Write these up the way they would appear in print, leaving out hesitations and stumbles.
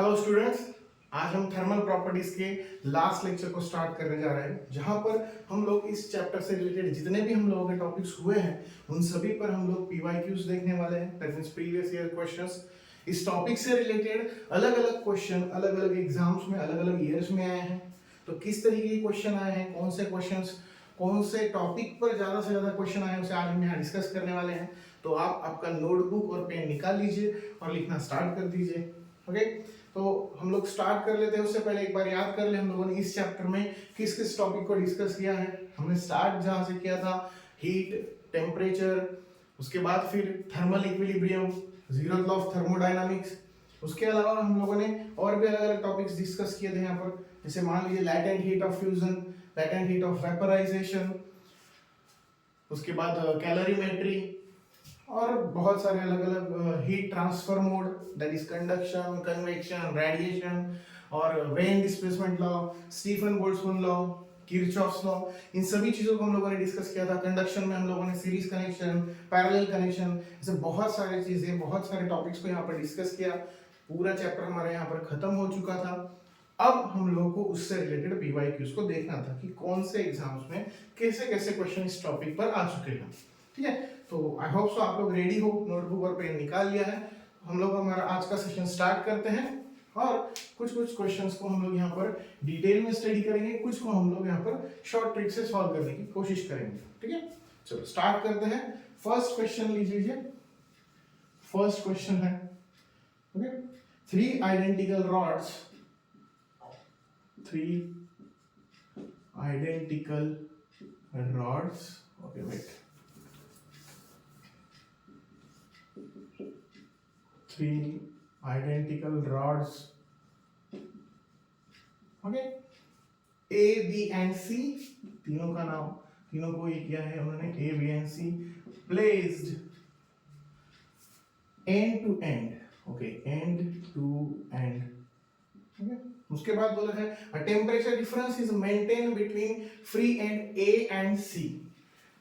Hello students, आज हम thermal properties के लास्ट लेक्चर को स्टार्ट करने जा रहे हैं, जहां पर हम लोग इस चैप्टर से रिलेटेड जितने भी हम लोगों के टॉपिक्स हुए हैं उन सभी पर हम लोग पीवाईक्यूज देखने वाले हैं, that means previous year questions. इस टॉपिक से रिलेटेड अलग अलग क्वेश्चन अलग अलग एग्जाम्स में अलग अलग ईयर्स में आए हैं। तो किस तरीके के क्वेश्चन आए हैं, कौन से क्वेश्चंस कौन से टॉपिक पर ज्यादा से ज्यादा क्वेश्चन आए हैं, उसे आज हम यहाँ डिस्कस करने वाले हैं। तो आप आपका नोटबुक और पेन निकाल लीजिए और लिखना स्टार्ट कर दीजिए। ओके, तो हम लोग स्टार्ट कर लेते हैं। उससे पहले एक बार याद कर ले हम लोगों ने इस चैप्टर में किस किस टॉपिक को डिस्कस किया है। हमने स्टार्ट जहां से किया था हीट, टेम्परेचर, उसके बाद फिर thermal equilibrium, zeroth law of thermodynamics. उसके अलावा हम लोगों ने और भी अलग अलग टॉपिक्स डिस्कस किए थे यहाँ पर, जैसे मान लीजिए latent heat of fusion, latent heat of vaporisation, उसके बाद कैलोरीमेट्री और बहुत सारे अलग अलग heat transfer mode, that is conduction, convection, radiation और Wien displacement law, Stefan Boltzmann law, Kirchhoff's law, इन सभी चीजों को हम लोगों ने डिस्कस किया था। कंडक्शन में हम लोगों ने सीरीज कनेक्शन, पैरेलल कनेक्शन, ऐसे बहुत सारे चीजें, बहुत सारे टॉपिक्स को यहाँ पर डिस्कस किया। पूरा चैप्टर हमारा यहाँ पर खत्म हो चुका था। अब हम लोगों को उससे रिलेटेड पीवाईक्यूज को देखना था कि कौन से एग्जाम्स में कैसे कैसे क्वेश्चन इस टॉपिक पर आ चुके हैं। ठीक है, तो आई होप सो आप लोग रेडी हो, नोटबुक और पेन निकाल लिया है। हम लोग हमारा आज का सेशन स्टार्ट करते हैं और कुछ कुछ क्वेश्चंस को हम लोग यहाँ पर डिटेल में स्टडी करेंगे, कुछ को हम लोग यहाँ पर शॉर्ट ट्रिक से सॉल्व करने की कोशिश करेंगे। ठीक है, चलो स्टार्ट करते हैं। फर्स्ट क्वेश्चन लीजिए। फर्स्ट क्वेश्चन है, okay, three identical rods, three identical rods, okay wait, three identical rods, okay, A, B and C, तीनों का नाम, तीनों को ये किया है उन्होंने A, B and C, placed end to end, okay, end to end, okay? उसके बाद बोला है a temperature difference is maintained between free end A and C.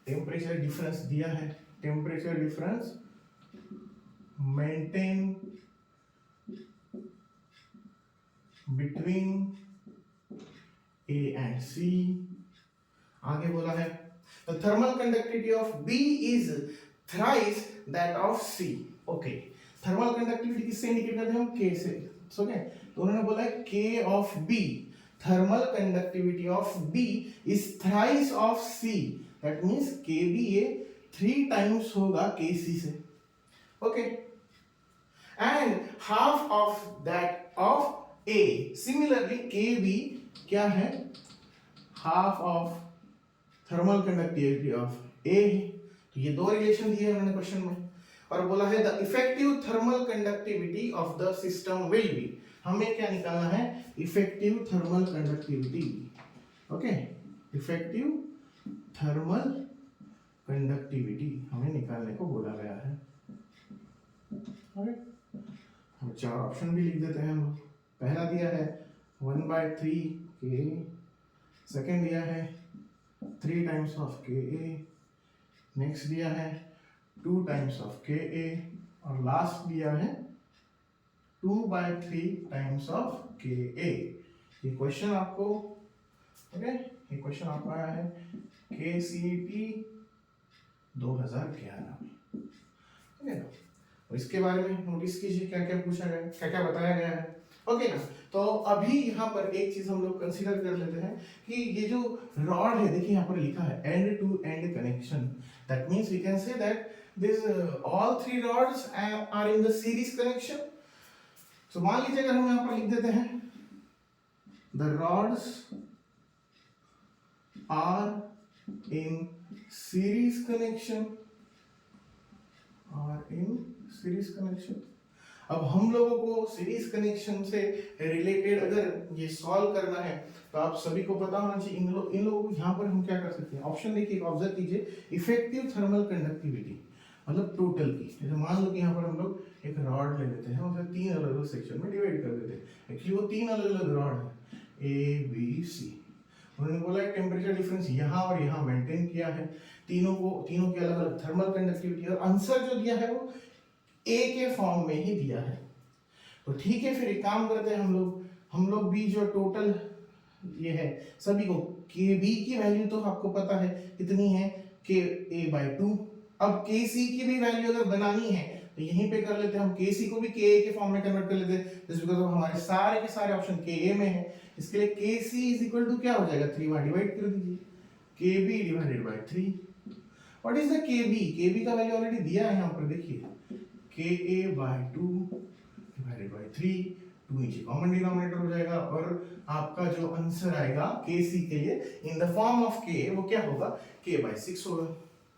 Temperature difference दिया है, temperature difference maintain between A and C. आगे बोला है the thermal conductivity of B is thrice that of C. Okay, thermal conductivity किससे indicate करते हैं हम? K से। ओके, तो उन्होंने बोला है K of B, thermal conductivity of B is thrice of C. That means KB ये 3 times होगा KC से। Okay, and half of that of A. Similarly KB क्या है? half of thermal conductivity of A। तो ये दो relation दिए हैं उन्होंने क्वेश्चन में और बोला है the effective thermal conductivity of the system will be. हमें क्या निकालना है? Effective thermal conductivity. Okay, effective thermal conductivity हमें निकालने को बोला गया है। ओके, हम चार ऑप्शन भी लिख देते हैं हम। पहला दिया है 1/3 K, सेकेंड दिया है 3 times of KA, नेक्स्ट दिया है 2 times of KA और लास्ट दिया है 2/3 times of KA। ये क्वेश्चन आपको, ओके, ये क्वेश्चन आपको आया है KCET 2011 में। ओके ना, और इसके बारे में नोटिस कीजिए क्या क्या पूछा गया है, क्या क्या बताया गया है। ओके ना, तो अभी यहाँ पर एक चीज हम लोग कंसीडर कर लेते हैं कि ये जो रॉड है, देखिए यहाँ पर लिखा है end to end connection. That means we can say that this all three rods are in the series connection. So मान लीजिए अगर हम यहाँ पर लिख देते हैं the rods are in series connection, are in series connection. अब हम लोगों को सीरीज कनेक्शन से रिलेटेड अगर ये सॉल्व करना है तो आप सभी को पता होना चाहिए इन लोगों को यहाँ पर हम क्या कर सकते हैं। ऑप्शन देखिए, ऑब्जर्व कीजिए, इफेक्टिव थर्मल कंडक्टिविटी मतलब टोटल की। जैसे मान लो कि यहाँ पर हम लोग एक रॉड ले लेते हैं, उसे 3 अलग अलग सेक्शन में डिवाइड कर देते हैं। एक्चुअली वो 3 अलग अलग रॉड है, A, B, C। उन्होंने बोला है टेम्परेचर डिफरेंस यहाँ और यहाँ मेंटेन किया है, तीनों की अलग अलग थर्मल कंडक्टिविटी, और आंसर जो दिया है वो A के फॉर्म में ही दिया है। तो ठीक है, फिर एक काम करते हैं हम लोग भी जो टोटल ये है सभी को, के बी की वैल्यू तो आपको पता है कितनी है, के ए बाई टू। अब के सी की भी वैल्यू अगर बनानी है तो यहीं पे कर लेते हैं हम, के सी को भी के ए के फॉर्म में कन्वर्ट कर लेते हैं, जस्ट बिकॉज हमारे सारे के सारे ऑप्शन के ए में है। इसके लिए के सी इज इक्वल टू क्या हो जाएगा, 3 बार डिवाइड कर दीजिए, K B divided by 3। What is the K B, K B का वैल्यू ऑलरेडी दिया है यहाँ पर, देखिए के ए बाई 2 डिवाइडेड बाई 3, 2 नीचे कॉमन डिनोमिनेटर हो जाएगा, और आपका जो आंसर आएगा के सी के लिए इन द फॉर्म ऑफ के, वो क्या होगा, के बाई 6 होगा।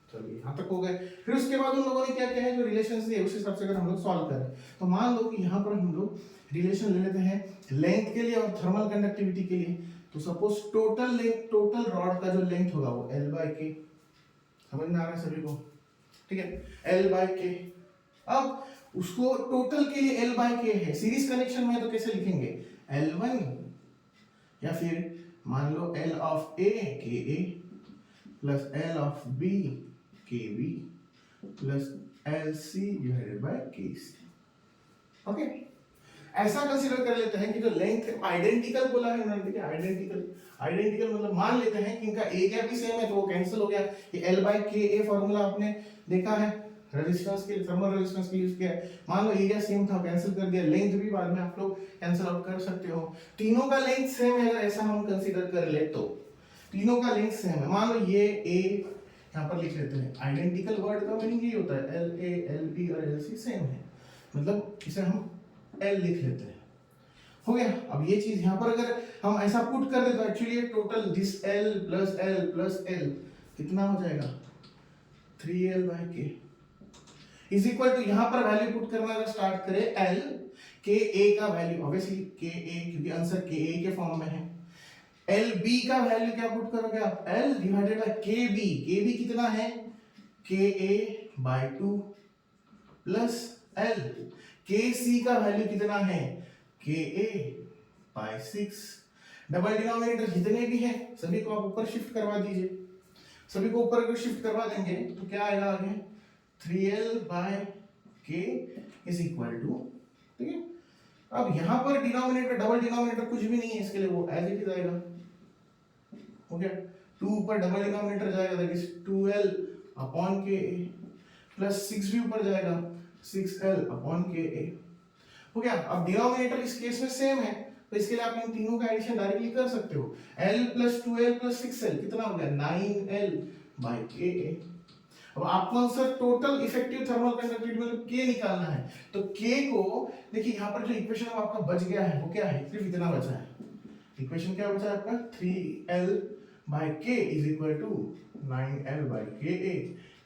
चलिए यहाँ तक हो गए। फिर उसके बाद उन लोगों ने क्या किया है, जो रिलेशंस दिए उस हिसाब से अगर हम लोग सॉल्व करें, तो मान लो कि यहाँ पर हम लोग रिलेशन ले लेते हैं लेंथ के लिए और थर्मल कंडक्टिविटी के लिए। तो suppose total length, total rod का जो लेंथ होगा वो L बाई के, समझ में आ रहा है सभी को, ठीक है, L बाई के। अब उसको टोटल के लिए L बाई के है, सीरीज कनेक्शन में है तो कैसे लिखेंगे, L1, या फिर मान लो L ऑफ A के A plus L of B के B plus LC divided by KC। Okay, ऐसा कंसीडर कर लेते हैं कि जो लेंथ आइडेंटिकल बोला है उन्होंने, ठीक है, आइडेंटिकल मतलब मान लेते हैं कि इनका ए गैप भी सेम है, तो वो कैंसिल हो गया। ये L बाई के ए फॉर्मूला आपने देखा है रेजिस्टेंस के, थर्मल रेजिस्टेंस के यूज किया है। मान लो एरिया सेम था, कैंसिल कर दिया, लेंथ भी बाद में आप लोग कैंसिल आउट कर सकते हो। तीनों का लेंथ सेम है, अगर ऐसा हम कंसीडर कर ले तो तीनों का लेंथ सेम है। मान लो ये ए यहाँ पर लिख लेते हैं, आइडेंटिकल वर्ड का मीनिंग यही होता है, एल ए एल बी और एल सी सेम है, मतलब इसे हम एल लिख लेते हैं, हो गया। अब ये चीज यहाँ पर अगर हम ऐसा पुट कर दे तो एक्चुअली ये total this L plus L कितना हो जाएगा, 3L बाई के इज इक्वल टू, यहाँ पर वैल्यू पुट करना अगर स्टार्ट करें एल के ए का वैल्यू, ऑब्वियसली के ए क्योंकि आंसर के ए के फॉर्म में है, एल बी का वैल्यू क्या पुट करोगे आप, एल डिवाइडेड बाय के बी कितना है, के ए बाई 2 प्लस एल, के सी का वैल्यू कितना है, के ए बाई 6। डबल डिनोमिनेटर जितने भी हैं सभी को आप ऊपर शिफ्ट करवा दीजिए, सभी को ऊपर अगर शिफ्ट करवा देंगे तो क्या आएगा आगे, 3L बाय के इज इक्वल टू, ठीक है। अब यहां पर डिनोमिनेटर, डबल डिनोमिनेटर कुछ भी नहीं है, इसके लिए वो एज इट इज आएगा, हो गया। 2 ऊपर डबल डिनोमिनेटर जाएगा, दैट इज 2L अपॉन के प्लस 6 भी ऊपर जाएगा, 6L अपॉन के हो गया। अब डिनोमिनेटर इस केस में सेम है, तो इसके लिए आप इन तीनों का एडिशन डायरेक्टली कर सकते हो, L plus 2L plus 6L कितना हो गया, 9L बाई के। अब आपको answer total effective thermal conductivity मतलब के निकालना है, तो के को देखिए यहाँ पर जो इक्वेशन आपका बच गया है वो क्या है, सिर्फ इतना बचा है, इक्वेशन क्या बचा है आपका, 3L बाई के is equal to 9L by के ए।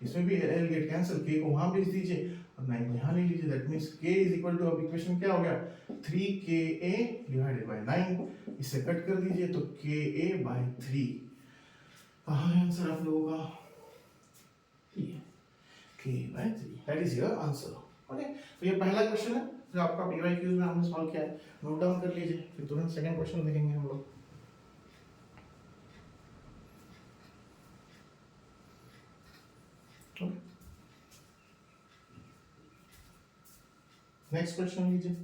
इसमें भी L गेट कैंसिल, के को वहां भेज दीजिए और 9 को यहाँ ले लीजिए, that means k is equal to, अब इक्वेशन क्या हो गया, 3KA डिवाइडेड बाय 9, इसे कट कर दीजिए तो KA बाय 3। कहाँ है आंसर आप लोगों का, K by 3, that is your answer. Okay, तो ये पहला क्वेश्चन है जो आपका PYQ में हमने सॉल्व किया है, नोट डाउन कर लीजिए, फिर तुरंत सेकंड क्वेश्चन देखेंगे हम लोग। नेक्स्ट क्वेश्चन लीजिए।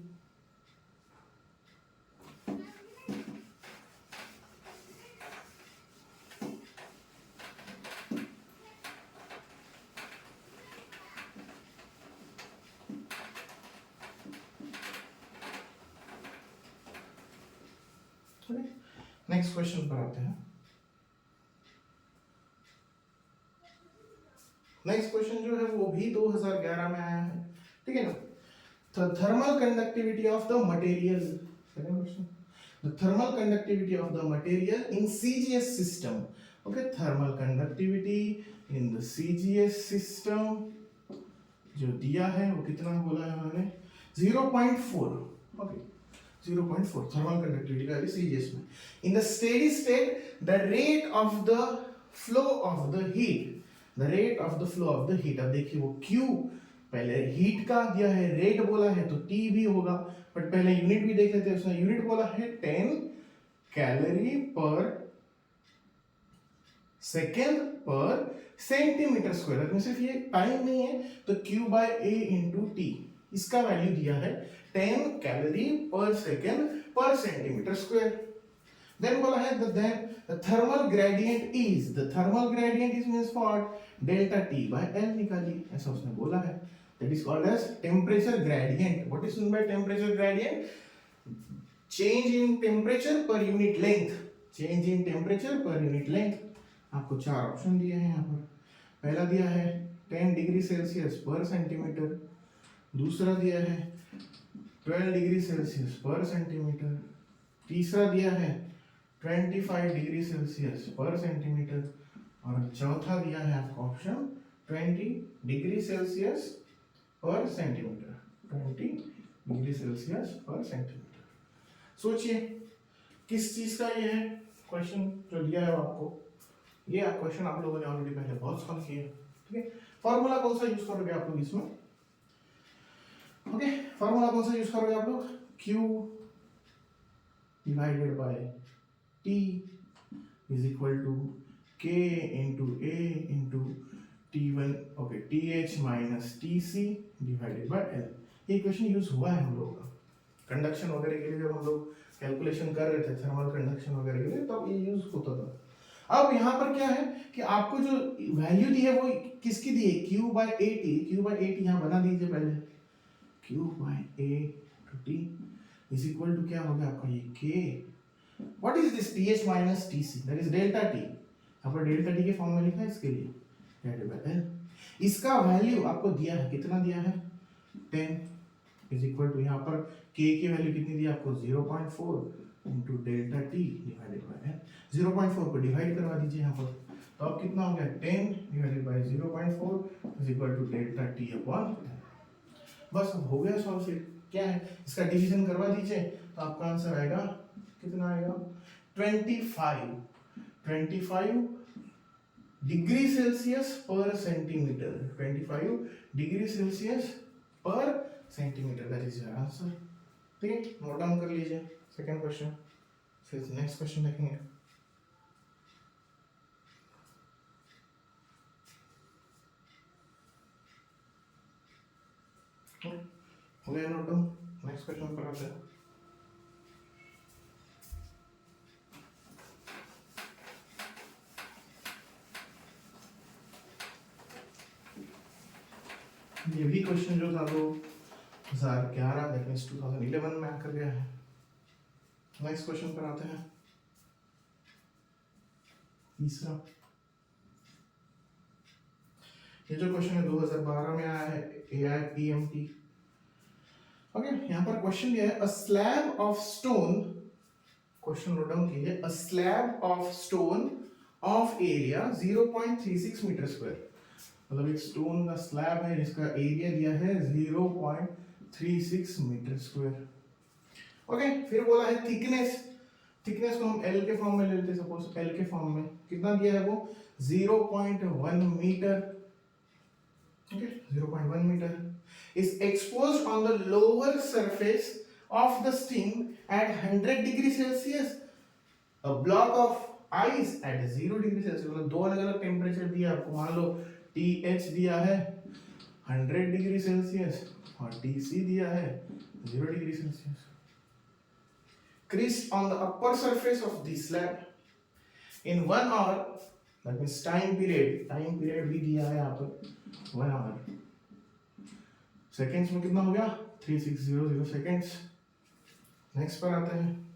नेक्स्ट क्वेश्चन पर आते हैं। नेक्स्ट क्वेश्चन जो है वो भी 2011 में आया है, ठीक है ना। The thermal conductivity of the material, second question, the thermal conductivity of the material in CGS system. Okay, thermal conductivity in the CGS system जो दिया है वो कितना बोला है उन्होंने, 0.4। ओके, 0.4 थर्मल कंडक्टिविटी का CGS में। In the steady state, the rate of the flow of the heat, the rate of the flow of the heat, अब देखिए वो Q पहले हीट का दिया है, रेट बोला है तो T भी होगा, बट पहले यूनिट भी देख लेते हैं। उसने यूनिट बोला है 10 कैलोरी पर सेकेंड पर सेंटीमीटर स्क्वायर, में सिर्फ ये टाइम नहीं है तो Q बाय A इंटू टी, इसका वैल्यू दिया है 10 कैलोरी पर सेकेंड पर सेंटीमीटर स्क्वायर। देन बोला है the thermal gradient is means what, delta T by L निकालिए, ऐसा उसने बोला है। That is called as temperature gradient. What is meant by temperature gradient? Change in temperature per unit length. Change in temperature per unit length. आपको चार option दिए हैं यहाँ पर। पहला दिया है 10 डिग्री सेल्सियस पर सेंटीमीटर, दूसरा दिया है 12 डिग्री सेल्सियस पर सेंटीमीटर, तीसरा दिया है 25 डिग्री सेल्सियस पर सेंटीमीटर, और चौथा दिया है आपका ऑप्शन 20 डिग्री सेल्सियस पर सेंटीमीटर। 20 डिग्री सेल्सियस पर सेंटीमीटर। सोचिए किस चीज का ये है क्वेश्चन जो दिया है आपको। ये क्वेश्चन आप लोगों ने ऑलरेडी पहले बहुत सॉल्व किया है, ठीक है। फॉर्मूला कौन सा यूज करोगे आप लोग इसमें? ओके, फॉर्मूला कौन सा यूज करोगे आप लोग? Q divided by T is equal to K into A into T1, okay, TH minus TC divided by L। ये क्वेश्चन यूज हुआ है हम लोगों का कंडक्शन वगैरह के लिए, जब हम लोग कैलकुलेशन कर रहे थे थर्मल कंडक्शन वगैरह के लिए, तब ये यूज होता था। अब यहाँ पर क्या है कि आपको जो वैल्यू दी है वो किसकी दी है? Q बाय AT यहाँ बना दीजिए पहले। Q by A to T is equal to क्या हो गया आपका ये K। What is this? TH minus TC, that is delta T। यहाँ पर डेल्टा T के फॉर्म में लिखा है इसके लिए डिवाइडेड बाय L। इसका वैल्यू आपको दिया है, कितना दिया है? 10 इज इक्वल टू यहाँ पर K की वैल्यू कितनी दी आपको? 0.4 into delta T divided by L। 0.4 को डिवाइड करवा दीजिए यहाँ पर, तो अब कितना हो गया? 10 divided by 0.4 is equal to delta T upon. बस हो गया सॉल्व। फिर क्या है, इसका डिवीजन करवा दीजिए तो आपका आंसर आएगा, कितना आएगा? 25 डिग्री सेल्सियस पर सेंटीमीटर। 25 डिग्री सेल्सियस पर centimetre, that is your answer. ठीक है, नोट डाउन कर लीजिए सेकंड क्वेश्चन, फिर नेक्स्ट क्वेश्चन देखेंगे। हो गया नोट डाउन? नेक्स्ट क्वेश्चन पर आते हैं। ये भी क्वेश्चन जो था 2011 दैट मींस 2011 में आकर गया है। नेक्स्ट क्वेश्चन पर आते हैं, तीसरा। ये जो क्वेश्चन है 2012 में आया है AIPMT। ओके, यहाँ पर क्वेश्चन ये है, a slab of stone, question note down कीजिए, a slab of stone of area 0.36 metre square. मतलब एक स्टोन का स्लैब है जिसका एरिया दिया है 0.36 मीटर स्क्वायर। ओके, फिर बोला है थिकनेस को हम L के फॉर्म में ले लेते हैं। सपोज L के फॉर्म में कितना दिया है वो? 0.1 metre. Okay, 0.1 metre is exposed on the lower surface of the steam at 100 degree Celsius. A block of ice at 0 degree Celsius। मतलब दो अलग अलग टेम्परेचर दिया आपको। मान लो TH दिया है 100 डिग्री सेल्सियस और TC दिया है 0 degree Celsius. Crisp on the upper surface of the slab in 1 hour, that means time period भी दिया है यहाँ पर 1 hour। सेकेंड्स में कितना हो गया? 3600 सेकेंड्स। नेक्स्ट पर आते हैं,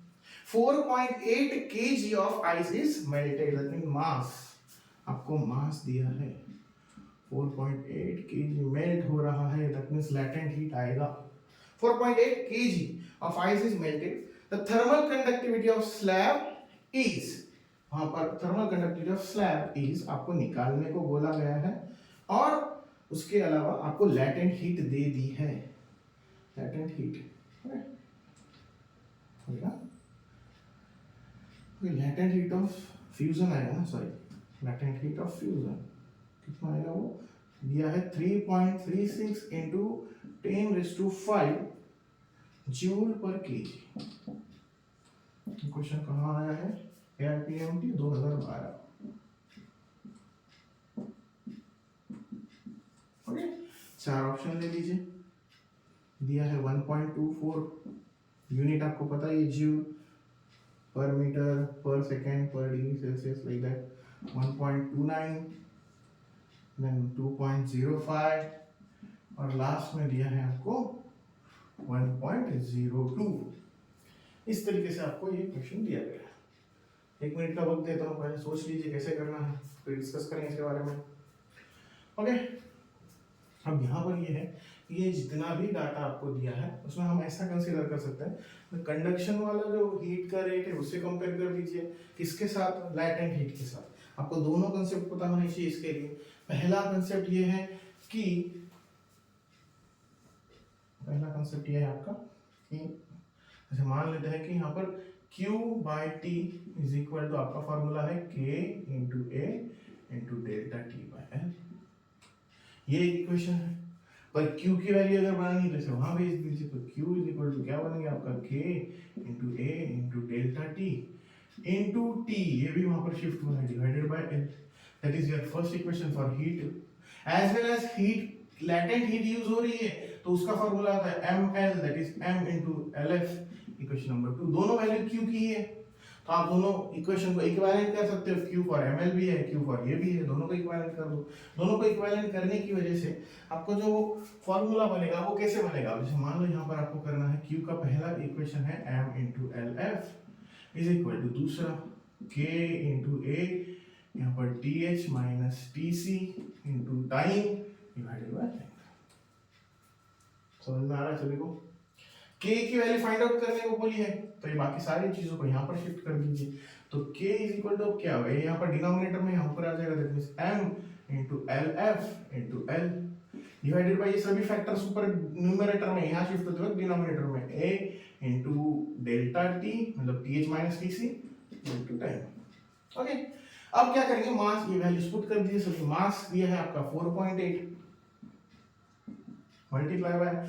4.8 kg of ice is melted, that means मास, आपको मास दिया है 4.8 kg मेल्ट हो रहा है, that means latent heat आएगा। 4.8 kg of ice is melted, the thermal conductivity of slab is, वहां पर thermal conductivity of slab is आपको निकालने को बोला गया है, और उसके अलावा आपको latent heat दे दी है। latent heat latent heat of fusion आएगा ना, sorry, latent heat of fusion कितना आएगा? वो दिया है 3.36 into 10⁵ जूल पर केजी। क्वेश्चन कहाँ आया है? AIPMT 2012। ओके, चार ऑप्शन ले लीजिए। दिया है 1.24 यूनिट, आपको पता है ये जूल पर मीटर पर सेकेंड पर degree Celsius like that, 1.29, then 2.05 और लास्ट में दिया है आपको 1.02। इस तरीके से आपको ये क्वेश्चन दिया गया है। 1 मिनट का वक्त देता हूँ, पहले सोच लीजिए कैसे करना है, फिर डिस्कस करेंगे इसके बारे में। ओके, अब यहाँ पर ये है, ये जितना भी डाटा आपको दिया है उसमें हम ऐसा कंसीडर कर सकते हैं, कंडक्शन वाला जो हीट का रेट है उससे कंपेयर कर दीजिए, किसके साथ, लैटेंट हीट के साथ। आपको दोनों कंसेप्ट पता होने चाहिए इसके लिए। पहला कंसेप्ट ये है कि आपका कि अच्छा मान लेते हैं कि यहाँ पर Q by T is equal to आपका फॉर्मूला है K into A into delta T by L. ये एक इक्वेशन है, पर Q की वैल्यू अगर बनानी है तो वहां भेज दीजिए, तो Q इज इक्वल टू क्या बनेगा आपका K इंटू ए into delta t into t, ये भी वहां पर शिफ्ट होना है, divided by l. That is your first equation for heat. As well as heat, latent heat use हो रही है तो उसका फॉर्मूला आता है ml, that is m into lf। Equation number 2, दोनों वैल्यू Q की है तो आप दोनों इक्वेशन को इक्विवेलेंट कर सकते हो। Q फॉर ml भी है, Q फॉर ये भी है, दोनों को इक्विवेलेंट कर दो। दोनों को इक्विवेलेंट करने की वजह से आपको जो फॉर्मूला बनेगा वो कैसे बनेगा, जैसे मान लो यहाँ पर आपको करना है Q का पहला इक्वेशन है m into lf is equal to दूसरा K इंटू ए, यहाँ पर TH minus TC into time divided by length. समझ में आ रहा है सभी को? K की वैल्यू फाइंड आउट करने को बोली है तो ये बाकी सारी चीजों को यहाँ पर शिफ्ट कर दीजिए। तो K इज इक्वल टू क्या होगा, यहाँ पर डिनोमिनेटर में यहाँ पर आ जाएगा, that means m into LF into L divided by ये सभी फैक्टर्स ऊपर न्यूमरेटर में यहाँ शिफ्ट होते हैं डिनोमिनेटर में, A इंटू डेल्टा T मतलब TH minus TC into time. Okay, अब क्या करेंगे, मास ये वैल्यूज पुट कर दीजिए। सभी मास दिया है आपका 4.8 multiply by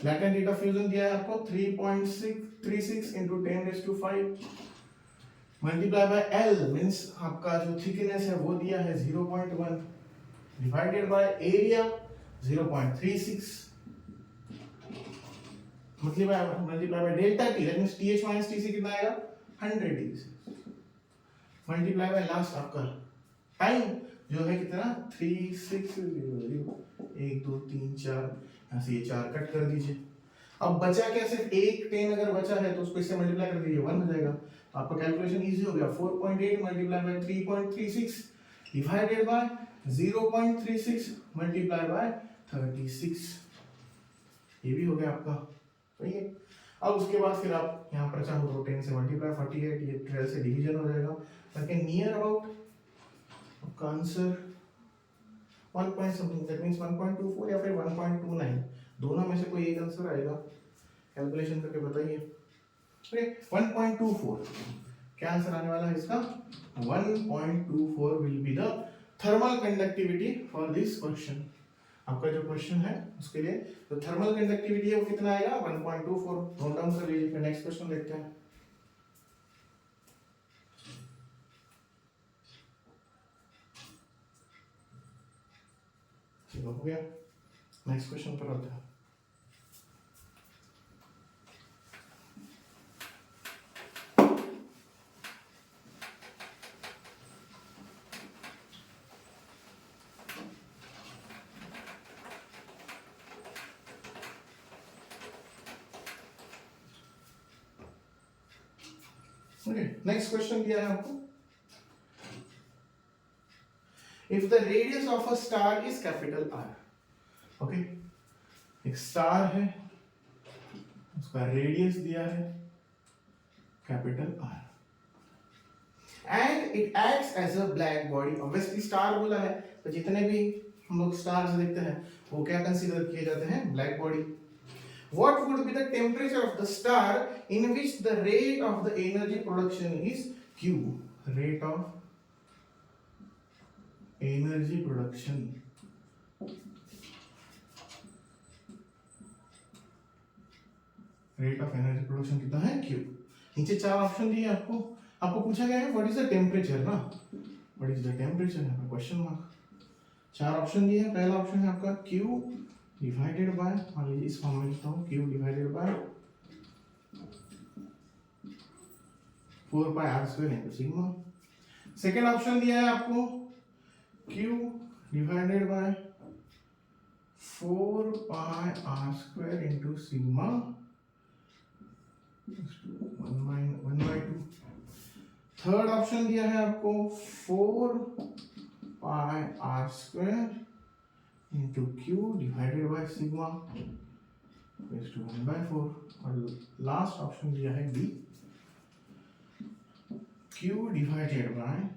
latent heat of fusion दिया है आपको 3.636 into 10⁵ multiply by L means आपका जो थिकनेस है वो दिया है 0.1 divided by area 0.36 multiply by delta T, that means TH minus TC कितना आएगा 100 degree Celsius multiply by last आपका टाइम जो है कितना 3600, 1 2 3 4, यहाँ से ये 4 कट कर दीजिए। अब बचा क्या, सिर्फ एक 10 अगर बचा है तो उसको इससे मल्टीप्लाई कर दीजिए, 1 हो जाएगा। तो आपका कैलकुलेशन इजी हो गया, 4.8 multiply by 3.36 divided by 0.36 multiply by 36, ये भी हो गया आपका। सही है। अब उसके बाद फिर आप यहाँ पर चाहो तो 10 से मल्टीप्लाई 48, ये 12 से डिवीजन हो जाएगा, ताकि नियर अबाउट आपका answer 1 point something, that means 1.24 या फिर 1.29, दोनों में से कोई एक आंसर आएगा। कैलकुलेशन करके बताइए। ओके, 1.24 क्या आंसर आने वाला है इसका, 1.24 will be the thermal conductivity for this question. आपका जो क्वेश्चन है उसके लिए तो थर्मल कंडक्टिविटी है वो कितना आएगा 1.24, नोट डाउन कर लीजिए। फिर नेक्स्ट क्वेश्चन देखते हैं। हो गया, नेक्स्ट क्वेश्चन पर आते हैं। नेक्स्ट क्वेश्चन दिया है आपको, if the radius of a star is capital R, okay, एक स्टार है उसका रेडियस दिया है capital R and it acts as a black body. Obviously star बोला है तो जितने भी हम लोग स्टार्स देखते हैं वो क्या कंसीडर किए जाते हैं, black body. What would be the temperature of the star in which the rate of the energy production is Q? Rate of energy production. Rate of energy production कितना है Q। नीचे 4 ऑप्शन दिए आपको, आपको पूछा गया है व्हाट इज द टेम्परेचर ना, व्हाट इज द टेम्परेचर है क्वेश्चन मार्क। 4 ऑप्शन दिए हैं, पहला ऑप्शन है आपका Q डिवाइडेड बाय, मान लीजिए इस फॉर्म में लिखता हूँ, q divided by 4 pi are square into sigma. Second option दिया है आपको q divided by 4 pi are square into sigma 1/2। Third option दिया है आपको 4 pi are square into q divided by sigma 1/4। और लास्ट ऑप्शन दिया है D q divided by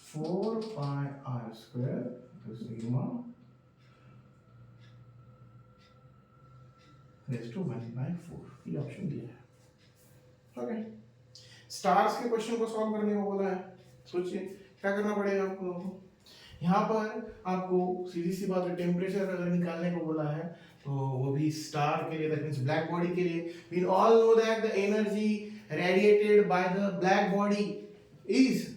4 pi are square into sigma 1/4। ये ऑप्शन दिया है। ओके, स्टार्स के क्वेश्चन को सॉल्व करने को बोला है। सोचिए क्या करना पड़ेगा आप लोगों को। यहाँ पर आपको सीधी सी बात है, टेम्परेचर अगर निकालने को बोला है तो वो भी स्टार के लिए, दैट मींस ब्लैक बॉडी के लिए। We all know that the energy radiated by the black body is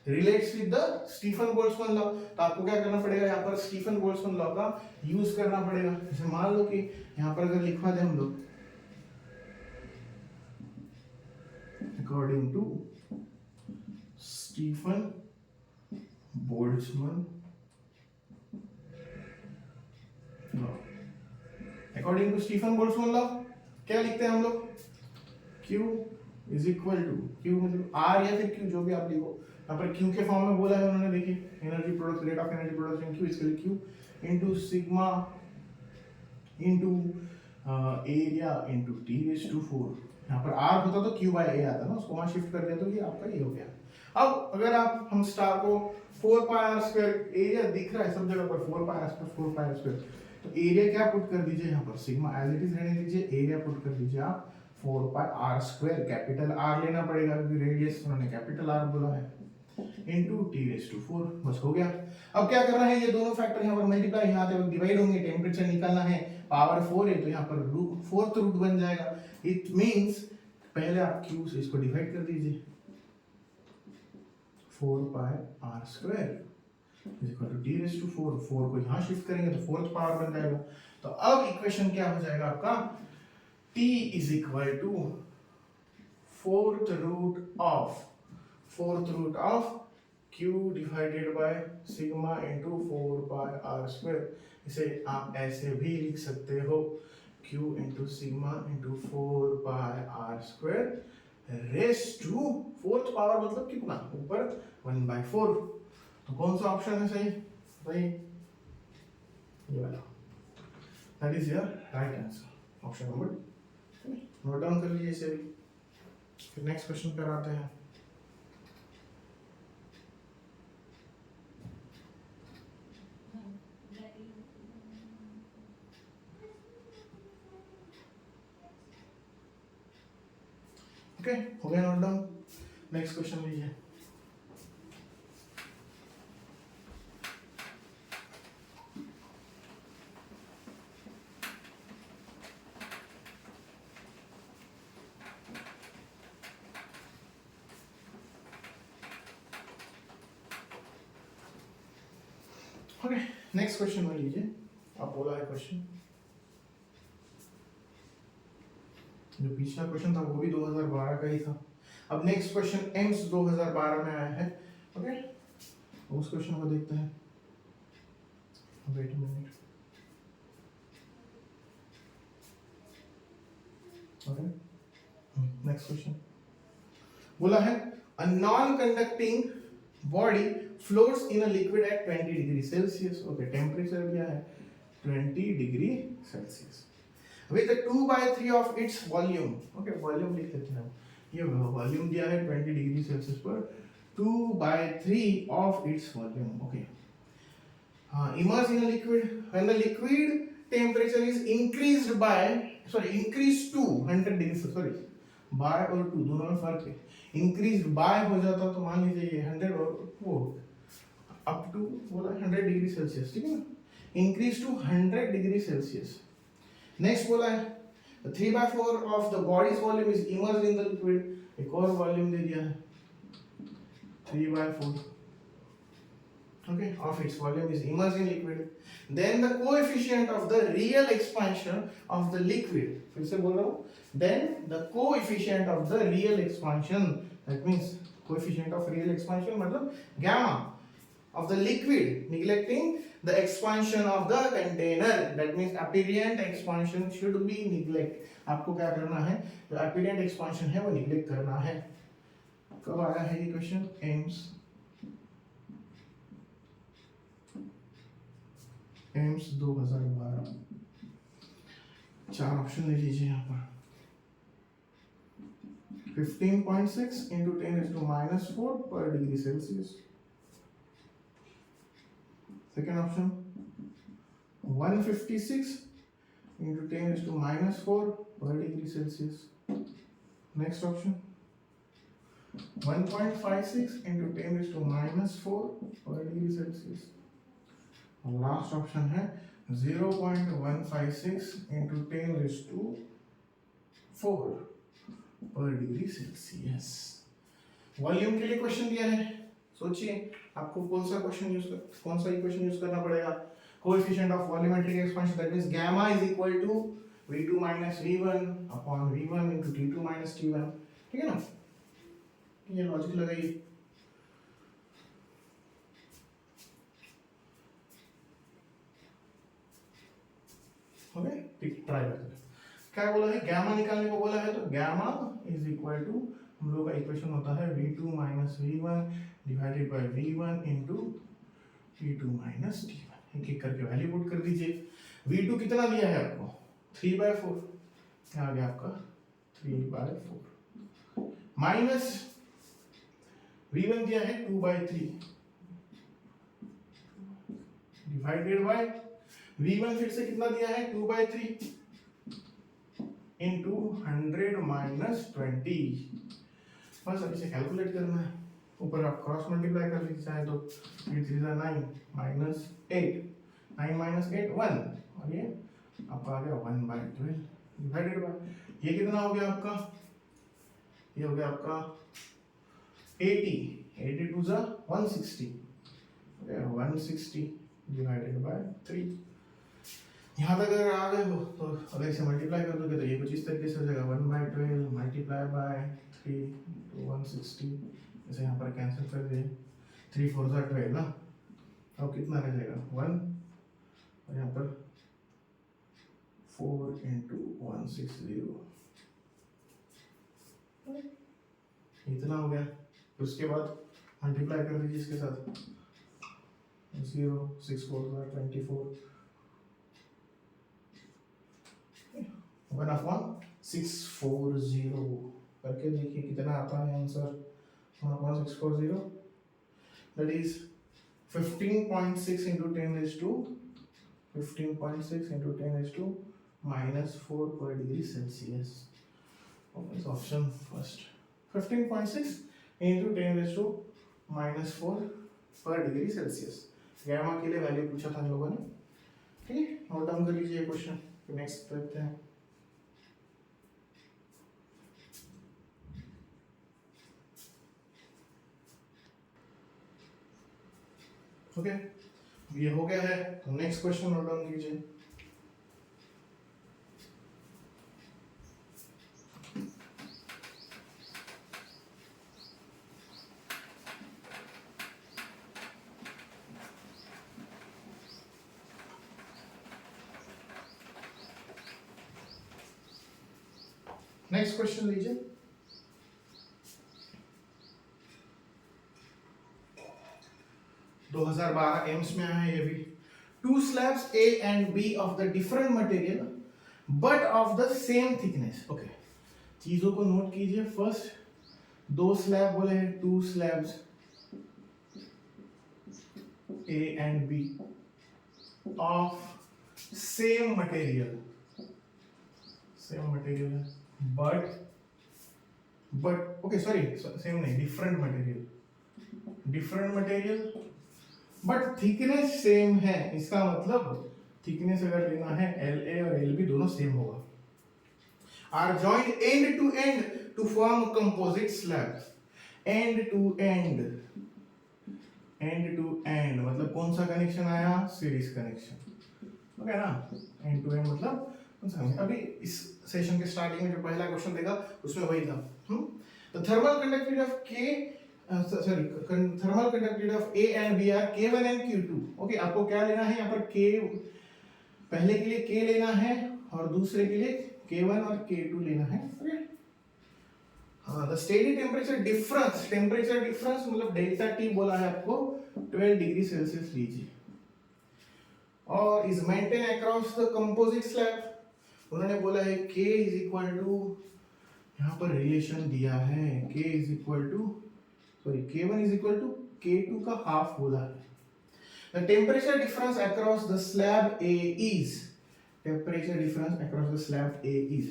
relates with the Stefan Boltzmann law. तो आपको क्या करना पड़ेगा, यहाँ पर स्टीफन बोल्ट्जमैन लॉ का यूज करना पड़ेगा। जैसे मान लो कि यहाँ पर अगर लिखवा दें हम लोग according to Stephen Boltzmann law, according to Stephen Boltzmann law क्या लिखते हैं हम लोग, Q is equal to, Q मतलब R या फिर Q जो भी आप लिखो। यहाँ पर Q के फॉर्म में बोला है उन्होंने, देखिए energy product, rate of energy production Q, इसके लिए Q into sigma into area into T⁴। यहाँ पर R होता तो Q बाय A आता ना, उसको वहाँ शिफ्ट कर दिया तो ये आपका ये हो गया। अब अगर हम स्टार को 4 पाई आर स्क्वायर, एरिया दिख रहा है सब जगह पर 4 pi are square 4 pi are square, तो एरिया क्या पुट कर दीजिए यहाँ पर, सिग्मा एज इट इज रहने दीजिए, एरिया पुट कर दीजिए आप 4 pi are square, capital R लेना पड़ेगा क्योंकि रेडियस उन्होंने कैपिटल आर बोला है, इंटू T⁴। बस हो गया। अब क्या करना है, ये दोनों फैक्टर यहाँ पर मल्टीप्लाई, यहाँ पे डिवाइड होंगे, टेम्परेचर निकालना है, पावर 4 है तो यहाँ पर फोर्थ रूट बन जाएगा। इट मींस पहले आप Q से इसको डिवाइड कर दीजिए, 4 pi are square is equal to T⁴। 4 को यहाँ शिफ्ट करेंगे तो फोर्थ पावर बन जाएगा। तो अब इक्वेशन क्या हो जाएगा आपका, T is equal to fourth root of Q divided by sigma into 4 pi are square. इसे आप ऐसे भी लिख सकते हो, Q into sigma into 4 pi are square raise to fourth power, मतलब कितना ऊपर 1/4। तो कौन सा ऑप्शन है सही, भाई ये वाला, that is your right answer, option number. Note down कर लीजिए इसे भी। फिर नेक्स्ट क्वेश्चन पर आते हैं। ओके, हो गया नोट डाउन। नेक्स्ट क्वेश्चन लीजिए। ओके, नेक्स्ट क्वेश्चन में लीजिए। आप बोला है क्वेश्चन, जो पिछला क्वेश्चन था वो भी 2012 का ही था। अब नेक्स्ट क्वेश्चन एम्स 2012 में आया है। ओके, उस क्वेश्चन को देखते हैं। Wait a minute. Okay, next question बोला है a non conducting body floats in a liquid at 20 degree Celsius. Okay, temperature क्या है 20 degree Celsius with 2/3 of its volume। Okay, volume लिख लेते हैं। ये वॉल्यूम दिया है 20 डिग्री सेल्सियस पर, 2/3 of its volume। Okay, immerse in a liquid when the liquid temperature is increased to 100 degree, sorry by और 2 दोनों में फर्क है। इंक्रीज बाय हो जाता तो मान लीजिए ये 100 और वो अप टू बोला 100 डिग्री सेल्सियस, ठीक है ना, increase to 100 degree Celsius. Next बोला है 3/4 of the body's volume is immersed in the liquid. एक और वॉल्यूम दे दिया है 3/4। okay, of its volume is immersed in liquid, then the coefficient of the real expansion of the liquid, फिर से बोल रहा हूँ, then the coefficient of the real expansion, that means coefficient of real expansion मतलब gamma of the liquid, neglecting the expansion of the container, that means apparent expansion should be neglect. आपको क्या करना है, जो apparent expansion है वो neglect करना है. कब आया है ये क्वेश्चन? एम्स 2012. चार ऑप्शन ले लीजिए यहाँ पर. 15.6 into 10⁻⁴ per degree Celsius. Second option, 156 into 10⁻⁴ per degree Celsius. Next option, 1.56 into 10⁻⁴ per degree Celsius. और लास्ट ऑप्शन है 0.156 into 10⁴ पर डिग्री सेल्सियस. वॉल्यूम के लिए क्वेश्चन दिया है, सोचिए आपको कौन सा इक्वेशन यूज करना पड़ेगा. Coefficient of volumetric expansion, that means gamma is equal to v2 minus v1 upon v1 into t2 minus t1. ठीक है ना, ये लॉजिक लगाइए. ओके, ट्राई करते हैं. क्या बोला है, गामा निकालने को बोला है, तो गामा इज इक्वल टू, हम लोग का इक्वेशन होता है v2 minus v1 divided by v1 into t2 minus t1. एक एक करके वैल्यू पुट कर दीजिए. v2 कितना दिया है आपको, 3/4. क्या आ गया आपका 3/4 माइनस v1 दिया है 2/3 डिवाइडेड बाय v1 फिर से कितना दिया है 2/3 into 100 minus 20. बस अब इसे कैलकुलेट करना है. ऊपर आप क्रॉस मल्टीप्लाई कर लीजिए चाहे तो. 3 3 9 minus 8, 9 minus 8 1, और ये आपका आ गया 1/12 डिवाइडेड बाय, ये कितना हो गया आपका, ये हो गया आपका 80, 80 2 जा 160, 160 डिवाइडेड बाय 3. यहाँ तक अगर आ गए हो तो अगर इसे मल्टीप्लाई कर दोगे तो ये कुछ इस तरीके से हो जाएगा 1/12 मल्टीप्लाई बाय 3 तो 160. इसे यहाँ पर कैंसिल कर दिए, 3 4 जा 12 ना. अब कितना रह जाएगा 1, और यहाँ पर 4 into 160, इतना हो गया. उसके बाद मल्टीप्लाई कर दीजिए इसके साथ 0 6 4 जा 24, 1/640 करके देखिए कितना आता है answer. 1/640 that is 15.6 into 10⁻⁻⁴ per degree Celsius. Option first, 15.6 into 10⁻⁻⁴ per degree Celsius. Gamma के लिए वैल्यू पूछा था हम लोगों ने. ठीक है, नोट डाउन कर लीजिए क्वेश्चन. नेक्स्ट देखते हैं. ओके, ये हो गया है, तो नेक्स्ट क्वेश्चन नोट डाउन कीजिए. नेक्स्ट क्वेश्चन लीजिए. दो 2012 एम्स में आया है ये भी. 2 slabs A and B of the different material but of the same thickness. Okay, चीजों को नोट कीजिए. फर्स्ट 2 स्लैब बोले हैं, 2 slabs A and B of same material है, but okay sorry same नहीं, different material but thickness same है. इसका मतलब थिकनेस अगर लेना है LA और LB दोनों सेम होगा. Are joined end to form composite slab. End to end end to end मतलब कौन सा कनेक्शन आया, सीरीज कनेक्शन, ओके ना। एंड टू एंड मतलब कौन सा, अभी इस सेशन के स्टार्टिंग में जो पहला क्वेश्चन देखा उसमें वही था। तो थर्मल कंडक्टिविटी ऑफ के thermal conductivity of A and B are K1 and Q2। Okay, आपको क्या लेना है यहाँ पर, K पहले के लिए K लेना है और दूसरे के लिए K1 और K2 लेना है। ओके, हाँ, द स्टेडी टेम्परेचर डिफरेंस मतलब डेल्टा टी बोला है आपको 12 डिग्री सेल्सियस लीजिए, और is maintain across the composite slab. उन्होंने बोला है K इज इक्वल टू, यहाँ पर रिलेशन दिया है K is equal to K1 is equal to K2 का हाफ बोला है। The temperature difference across the slab A is, temperature difference across the slab A is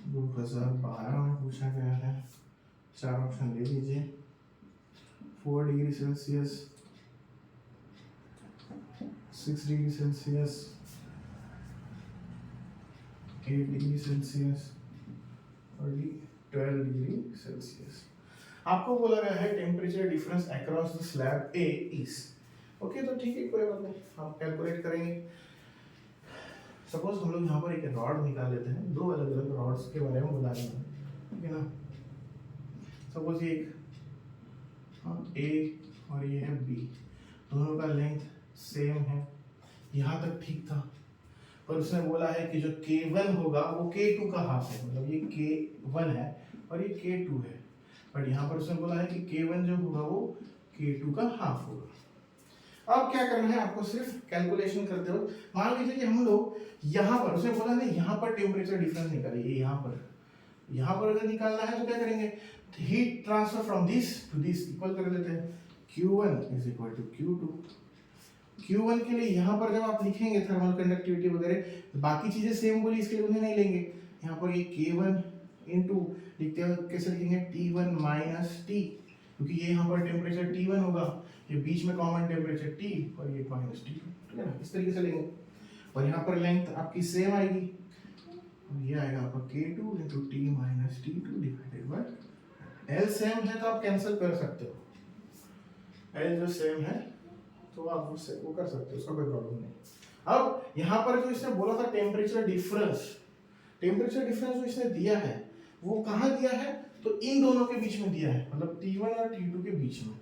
2012 में पूछा गया है। चार ऑप्शन ले लीजिए, 4 degree Celsius, 6 degree Celsius, 8 degree Celsius और 12 डिग्री सेल्सियस। आपको बोला गया है temperature difference across the slab A is. Okay, तो ठीक है, कोई बात नहीं, हम कैलकुलेट करेंगे। सपोज हम लोग यहाँ पर एक रॉड निकाल लेते हैं, दो अलग अलग रॉड्स के बारे में बता रहे हैं, ठीक है ना। सपोज ये एक ए और ये है बी, दोनों का लेंथ सेम है, यहाँ तक ठीक था। पर उसने बोला है कि जो K1 होगा वो K2 का हाफ है, मतलब ये K1 है और ये K2 है, बट यहाँ पर उसने बोला है कि K1 जो होगा वो K2 का हाफ होगा। अब क्या करना है आपको, सिर्फ कैलकुलेशन करते हो। मान लीजिए कि हम लोग यहाँ पर, उसने बोला ना यहाँ पर टेम्परेचर डिफरेंस निकालिए, यहाँ पर अगर निकालना है तो क्या करेंगे, heat transfer from this to this equal कर देते हैं, Q1 is equal to Q2। Q1 के लिए यहाँ पर जब आप लिखेंगे थर्मल कंडक्टिविटी वगैरह, तो बाकी चीजें सेम बोली, इसके लिए उन्हें नहीं लेंगे। यहाँ पर ये K1 इंटू लिखते हैं, कैसे लिखेंगे, T1 माइनस T, क्योंकि ये यहाँ पर टेम्परेचर T1 होगा, ये बीच में कॉमन टेम्परेचर T और ये माइनस T, ठीक है ना, इस तरीके से लेंगे। और यहाँ पर लेंथ आपकी सेम आएगी, ये आएगा आपका K2 into T minus T2 divided by L। Same है तो आप कैंसिल कर सकते हो, L जो सेम है तो आप उससे वो कर सकते हो, उसका कोई प्रॉब्लम नहीं। अब यहाँ पर जो इसने बोला था टेम्परेचर डिफरेंस जो इसने दिया है वो कहाँ दिया है, तो इन दोनों के बीच में दिया है, मतलब T1 और T2 के बीच में।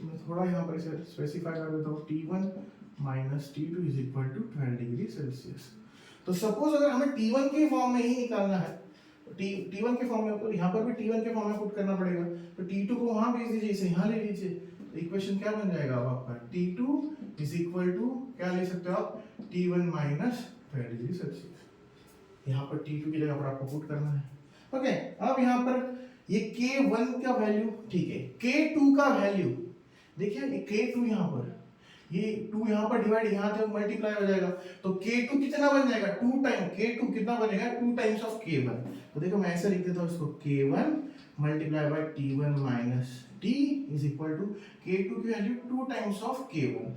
मैं थोड़ा यहाँ पर इसे स्पेसिफाई कर देता हूँ, T1 minus T2 is equal to 12 degree Celsius. तो सपोज अगर हमें T1 के फॉर्म में ही निकालना है, T1 के फॉर्म में, तो यहाँ पर भी T1 के फॉर्म में पुट करना पड़ेगा, तो T2 को वहाँ भेज दीजिए, इसे यहाँ ले लीजिए, तो इक्वेशन क्या बन जाएगा अब आपका, T2 इज इक्वल टू क्या ले सकते हो आप, T1 माइनस 12 डिग्री सेल्सियस। यहाँ पर T2 की जगह पर आपको पुट करना है। ओके, अब यहाँ पर ये K1 का वैल्यू ठीक है, K2 का वैल्यू देखिए, K2 यहाँ पर, ये 2 यहाँ पर डिवाइड यहाँ तक मल्टीप्लाई हो जाएगा, तो K2 कितना बन जाएगा, 2 टाइम K2 कितना बनेगा, 2 टाइम्स ऑफ K1। तो देखो मैं ऐसे लिख देता हूँ इसको, K1 multiply by T1 minus T is equal to K2 की वैल्यू 2 टाइम्स ऑफ K1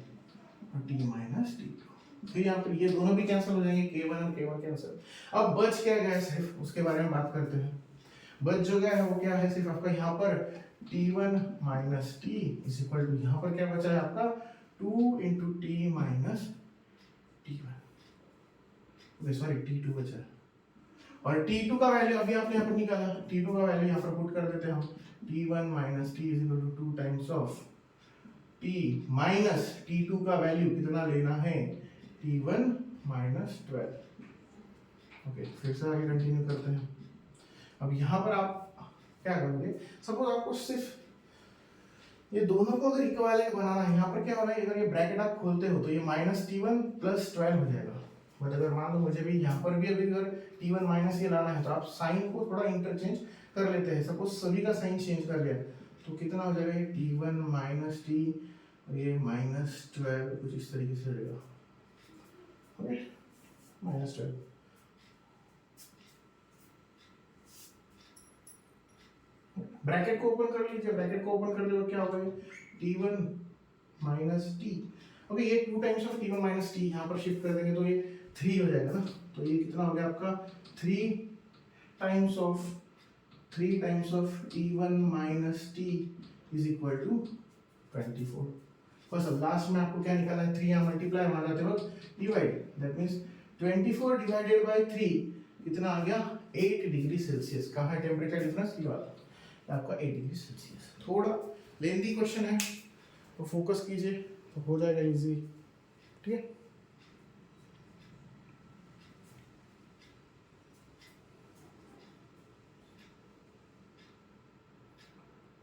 और T माइनस T2। फिर यहाँ पर ये दोनों भी कैंसिल हो जाएंगे, K1 और K1 कैंसिल। अब बच क्या गया, सिर्फ उसके बारे में बात करते हैं। बच जो गया है वो क्या है, सिर्फ आपका यहाँ पर T1 minus T is equal to, यहाँ पर क्या बचा है आपका 2 into T minus T1, sorry T2 बचा है। और T2 का वैल्यू अभी आपने यहाँ पर निकाला, T2 का वैल्यू यहाँ पर पुट कर देते हैं हम, T1 minus T is equal to 2 times of T minus T2 का वैल्यू कितना लेना है, T1 माइनस 12। ओके, फिर से आगे कंटिन्यू करते हैं। अब यहाँ पर आप क्या करोगे, सपोज आपको सिर्फ ये दोनों को अगर इक्विवेलेंट बनाना है, यहाँ पर क्या होगा, अगर ये ब्रैकेट आप खोलते हो तो ये माइनस T1 प्लस 12 हो जाएगा। बट अगर मान लो मुझे भी यहाँ पर भी अभी अगर T1 माइनस ये लाना है, तो आप साइन को थोड़ा इंटरचेंज कर लेते हैं। सपोज सभी का साइन चेंज कर लिया तो कितना हो जाएगा, ये T1 माइनस T और ये माइनस 12, कुछ इस तरीके से रहेगा, ओके, माइनस 12। ब्रैकेट को ओपन कर लीजिए, ब्रैकेट को ओपन कर दो, क्या होगा, T1 माइनस T, ओके, ये 2 times of T1 minus T यहाँ पर शिफ्ट कर देंगे तो ये 3 हो जाएगा ना, तो ये कितना हो गया आपका 3 times of 3 times of T1 minus T is equal to 24। बस अब लास्ट में आपको क्या निकालना है, 3 यहाँ मल्टीप्लाई वहां जाते वक्त divide, that means 24 divided by 3 कितना आ गया 8 डिग्री सेल्सियस। कहाँ है टेम्परेचर डिफरेंस, ये वाला आपका 8 डिग्री सेल्सियस। थोड़ा लेंथी क्वेश्चन है तो फोकस कीजिए तो हो जाएगा इजी, ठीक है।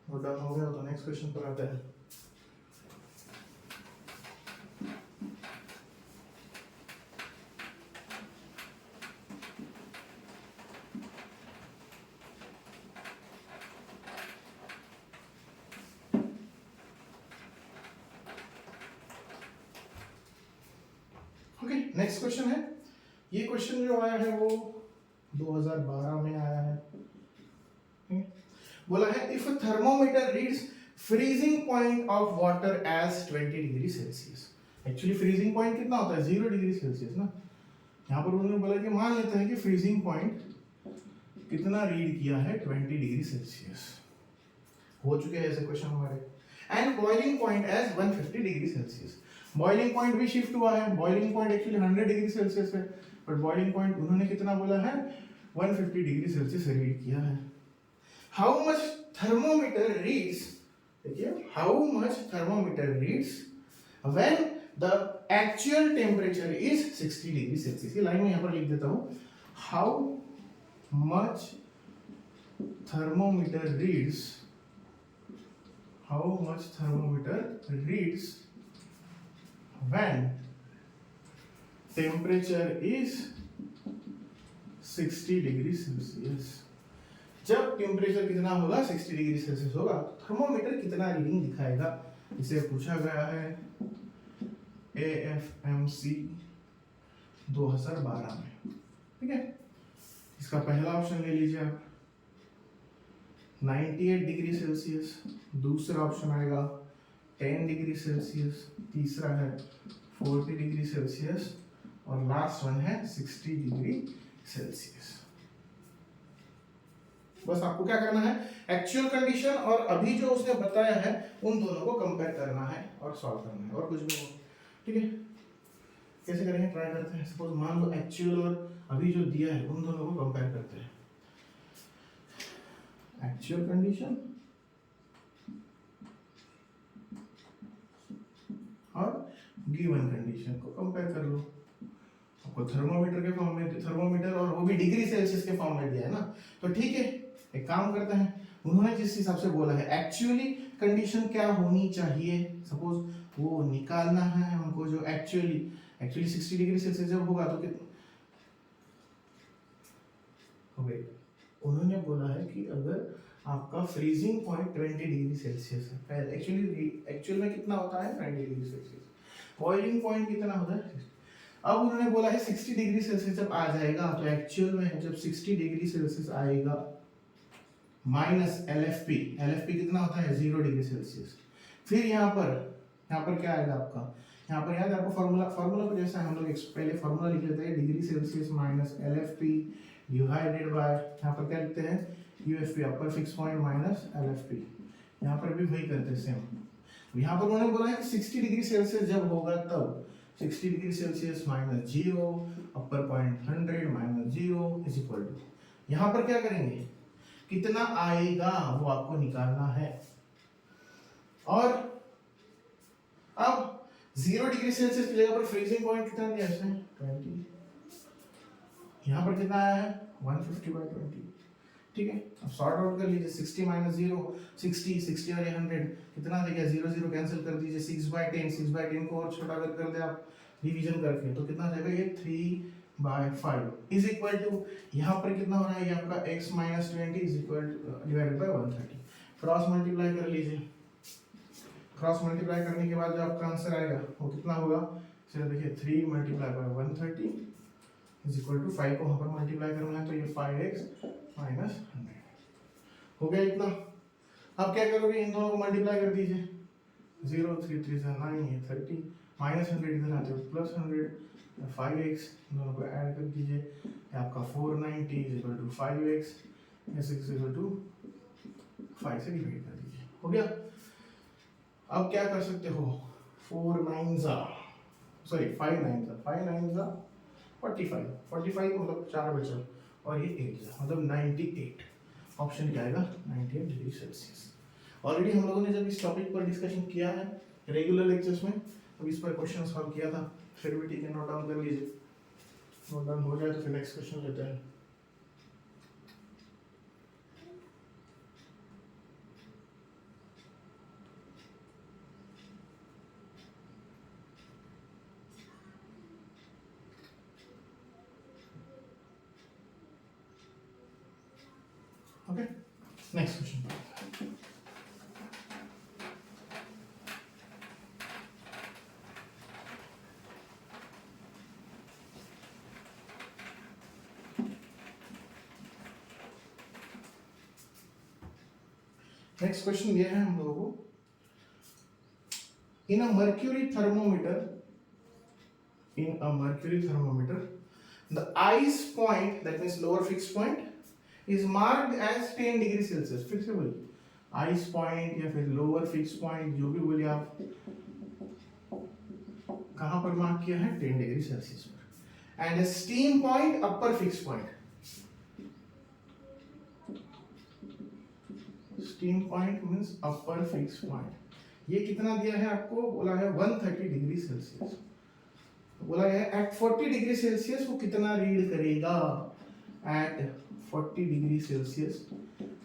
और डन हो गया तो नेक्स्ट क्वेश्चन पर आते हैं। ओके, नेक्स्ट क्वेश्चन है, ये क्वेश्चन जो आया है वो 2012 में आया है। बोला है if thermometer reads freezing point of water as 20 degree Celsius. Actually freezing point कितना होता है 0 डिग्री सेल्सियस ना। यहाँ पर उन्होंने बोला कि मान लेते हैं कि फ्रीजिंग पॉइंट कितना रीड किया है 20 डिग्री सेल्सियस। हो चुके हैं ऐसे क्वेश्चन हमारे। And boiling point as 150 degree Celsius. Boiling point भी शिफ्ट हुआ है, boiling point actually 100 degree Celsius है, बट बॉइलिंग पॉइंट उन्होंने कितना बोला है 150 डिग्री सेल्सियस रीड किया है। हाउ मच थर्मोमीटर रीड्स, देखिए how much thermometer reads when the actual temperature is 60 degree Celsius. ये लाइन में यहाँ पर लिख देता हूँ, how much thermometer reads, how much thermometer reads when temperature is 60 degree Celsius. जब टेम्परेचर कितना होगा 60 डिग्री सेल्सियस होगा तो थर्मोमीटर कितना रीडिंग दिखाएगा, इसे पूछा गया है AFMC 2012 में, ठीक है। इसका पहला ऑप्शन ले लीजिए आप 98 डिग्री सेल्सियस, दूसरा ऑप्शन आएगा 10 डिग्री सेल्सियस, तीसरा है 40 डिग्री सेल्सियस और लास्ट वन है 60 डिग्री सेल्सियस। बस आपको क्या करना है, एक्चुअल कंडीशन और अभी जो उसने बताया है उन दोनों को कंपेयर करना है और सॉल्व करना है, और कुछ भी नहीं, ठीक है। कैसे करेंगे, ट्राई करते हैं। सपोज मान लो एक्चुअल और अभी जो दिया है उन दोनों को कंपेयर करते हैं। एक्चुअल कंडीशन और गिवन कंडीशन को कंपेयर कर लो। आपको थर्मोमीटर के फॉर्म में, थर्मोमीटर और वो भी डिग्री सेल्सियस के फॉर्म में दिया है ना, तो ठीक है एक काम करते हैं। उन्होंने जिस हिसाब से बोला है एक्चुअली कंडीशन क्या होनी चाहिए, सपोज वो निकालना है हमको, जो एक्चुअली 60 डिग्री सेल्सियस जब होगा तो कितना हो गई। उन्होंने बोला है कि अगर आपका फ्रीजिंग पॉइंट 20 डिग्री सेल्सियस है, एक्चुअल में कितना होता है 20 डिग्री सेल्सियस, बॉइलिंग पॉइंट कितना होता है। अब उन्होंने बोला है 60 डिग्री सेल्सियस जब आ जाएगा तो एक्चुअल में जब 60 डिग्री सेल्सियस आएगा माइनस LFP कितना होता है 0 डिग्री सेल्सियस। फिर यहाँ पर क्या आएगा आपका, यहाँ पर याद है आपको फार्मूला को जैसा हम लोग पहले फार्मूला लिख लेते हैं, degree Celsius minus LFP divided by, यहाँ पर क्या लिखते हैं UFP upper fix point minus LFP। यहाँ पर भी वही करते हैं सेम। यहाँ पर उन्होंने बोला है 60 डिग्री सेल्सियस जब होगा तब 60 degree Celsius minus 0 upper point 100 minus 0 is equal to, यहाँ पर क्या करेंगे कितना आएगा वो आपको निकालना है। और अब 0 डिग्री सेल्सियस की जगह पर फ्रीजिंग पॉइंट कितना दिया है इसने 20, यहाँ पर कितना आया है 150/20, ठीक है। अब सॉर्ट आउट कर लीजिए, 60 माइनस 0 60 और 100 कितना देगा, 0 कैंसिल कर दीजिए, 6/10 को और छोटा अगर कर दे आप डिवीजन करके तो कितना जाएगा ये 3/5 इज इक्वल टू, यहाँ पर कितना हो रहा है ये आपका x minus 20 is equal divided by 130। Cross multiply कर लीजिए, क्रॉस मल्टीप्लाई करने के बाद जो आपका आंसर आएगा वो कितना होगा, चलिए देखिए 3 multiply by 130 is equal to 5 को वहाँ पर मल्टीप्लाई करना है तो ये 5x माइनस 100 हो गया इतना। अब क्या करोगे, इन दोनों को मल्टीप्लाई कर दीजिए, 0 3 3 से 9 ये 30 माइनस 100 इधर आते हो प्लस 100 5x दोनों को ऐड कर दीजिए, आपका 490 is equal to 5x S is equal to 5 से डिवाइड कर दीजिए, हो गया। अब क्या कर सकते हो, 4 9 सॉरी 5 9 45 45 मतलब 4 बचा और ये 8 मतलब 98। ऑप्शन क्या आएगा, 98 डिग्री सेल्सियस। ऑलरेडी हम लोगों ने जब इस टॉपिक पर डिस्कशन किया है रेगुलर लेक्चर्स में, तो इस पर क्वेश्चन सॉल्व किया था, फिर भी ठीक है, नोट डाउन कर लीजिए। नोट डाउन हो जाए तो फिर नेक्स्ट क्वेश्चन लेते हैं। Okay, next question. Next question ये है हम लोगों को, in a mercury thermometer the ice point, that means lower fixed point, is marked as 10 degree Celsius. फिर से बोलिए, ice point या फिर lower fixed point जो भी बोलिए आप, कहां पर मार्क किया है, 10 डिग्री सेल्सियस पर। And steam point upper fix point, steam point means upper fix point, ये कितना दिया है आपको, बोला है 130 डिग्री सेल्सियस। बोला है एट 40 डिग्री सेल्सियस वो कितना रीड करेगा, एट 40 डिग्री सेल्सियस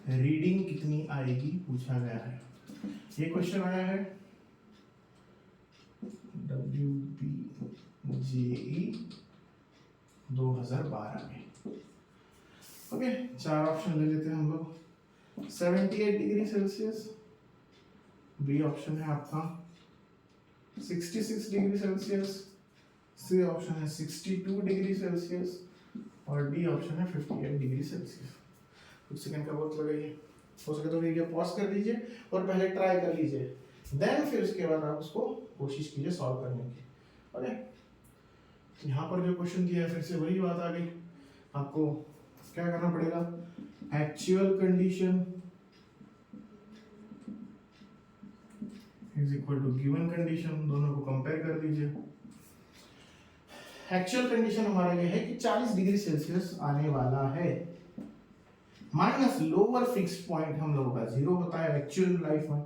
रीडिंग कितनी आएगी पूछा गया है। ये क्वेश्चन आया है WBJE 2012 में। ओके, 4 ऑप्शन ले लेते हैं हम लोग। 78 डिग्री सेल्सियस, बी ऑप्शन है आपका 66 डिग्री सेल्सियस, सी ऑप्शन है 62 डिग्री सेल्सियस और डी ऑप्शन है 58 डिग्री सेल्सियस। कुछ सेकंड का वक्त लगाइए, हो सके तो वीडियो पॉज कर दीजिए और पहले ट्राई कर लीजिए, देन फिर उसके बाद आप उसको कोशिश कीजिए सॉल्व करने की। ओके, यहाँ पर जो क्वेश्चन दिया है फिर से वही बात आ गई, आपको क्या करना पड़ेगा, actual condition is equal to given condition, दोनों को कंपेयर कर दीजिए। एक्चुअल कंडीशन हमारा ये है कि 40 डिग्री सेल्सियस आने वाला है, माइनस लोअर फिक्स्ड पॉइंट हम लोगों का 0 होता है एक्चुअल लाइफ में,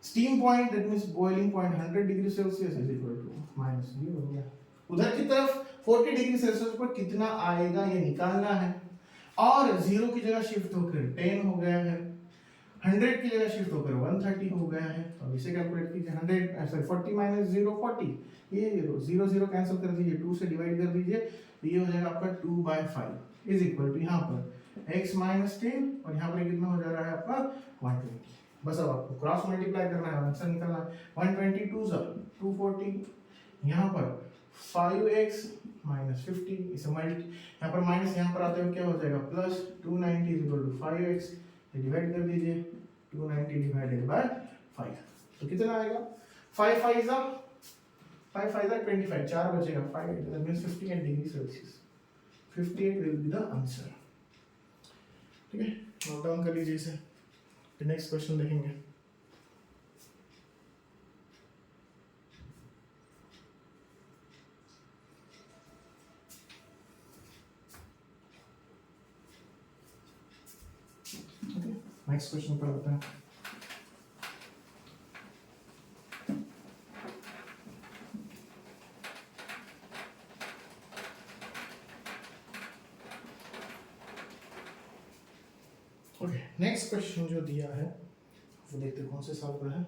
steam point that means boiling point 100 degree Celsius is equal to minus 0 हो गया। उधर की तरफ 40 डिग्री सेल्सियस पर कितना आएगा ये निकालना है, और 0 की जगह शिफ्ट होकर 10 हो गया है, 100 की जगह शिफ्ट होकर 130 हो गया है। अब इसे कैलकुलेट कीजिए, 100 सॉरी 40 माइनस 0 40, ये 0 0 कैंसिल कर दीजिए, 2 से डिवाइड कर दीजिए, तो ये हो जाएगा आपका 2/5 इज इक्वल टू यहाँ पर x माइनस 10 और यहाँ पर कितना हो जा रहा है आपका 120। बस अब आपको क्रॉस मल्टीप्लाई करना है, आंसर निकालना है, 122 240, यहाँ पर 5x माइनस 50, इसे मल्टी यहाँ पर माइनस यहाँ पर आते हुए क्या हो जाएगा plus 290 is equal to 5x, divide कर दीजिए, 290 डिवाइडेड बाय 5 तो कितना आएगा, 5 5 25, 4 बचेगा, 5 that means 58 degree Celsius, 58 will be the answer. ठीक है, नोट डाउन कर लीजिए इसे, फिर नेक्स्ट क्वेश्चन देखेंगे। नेक्स्ट क्वेश्चन पर आते हैं। ओके, नेक्स्ट क्वेश्चन जो दिया है वो देखते हैं कौन से साल का है।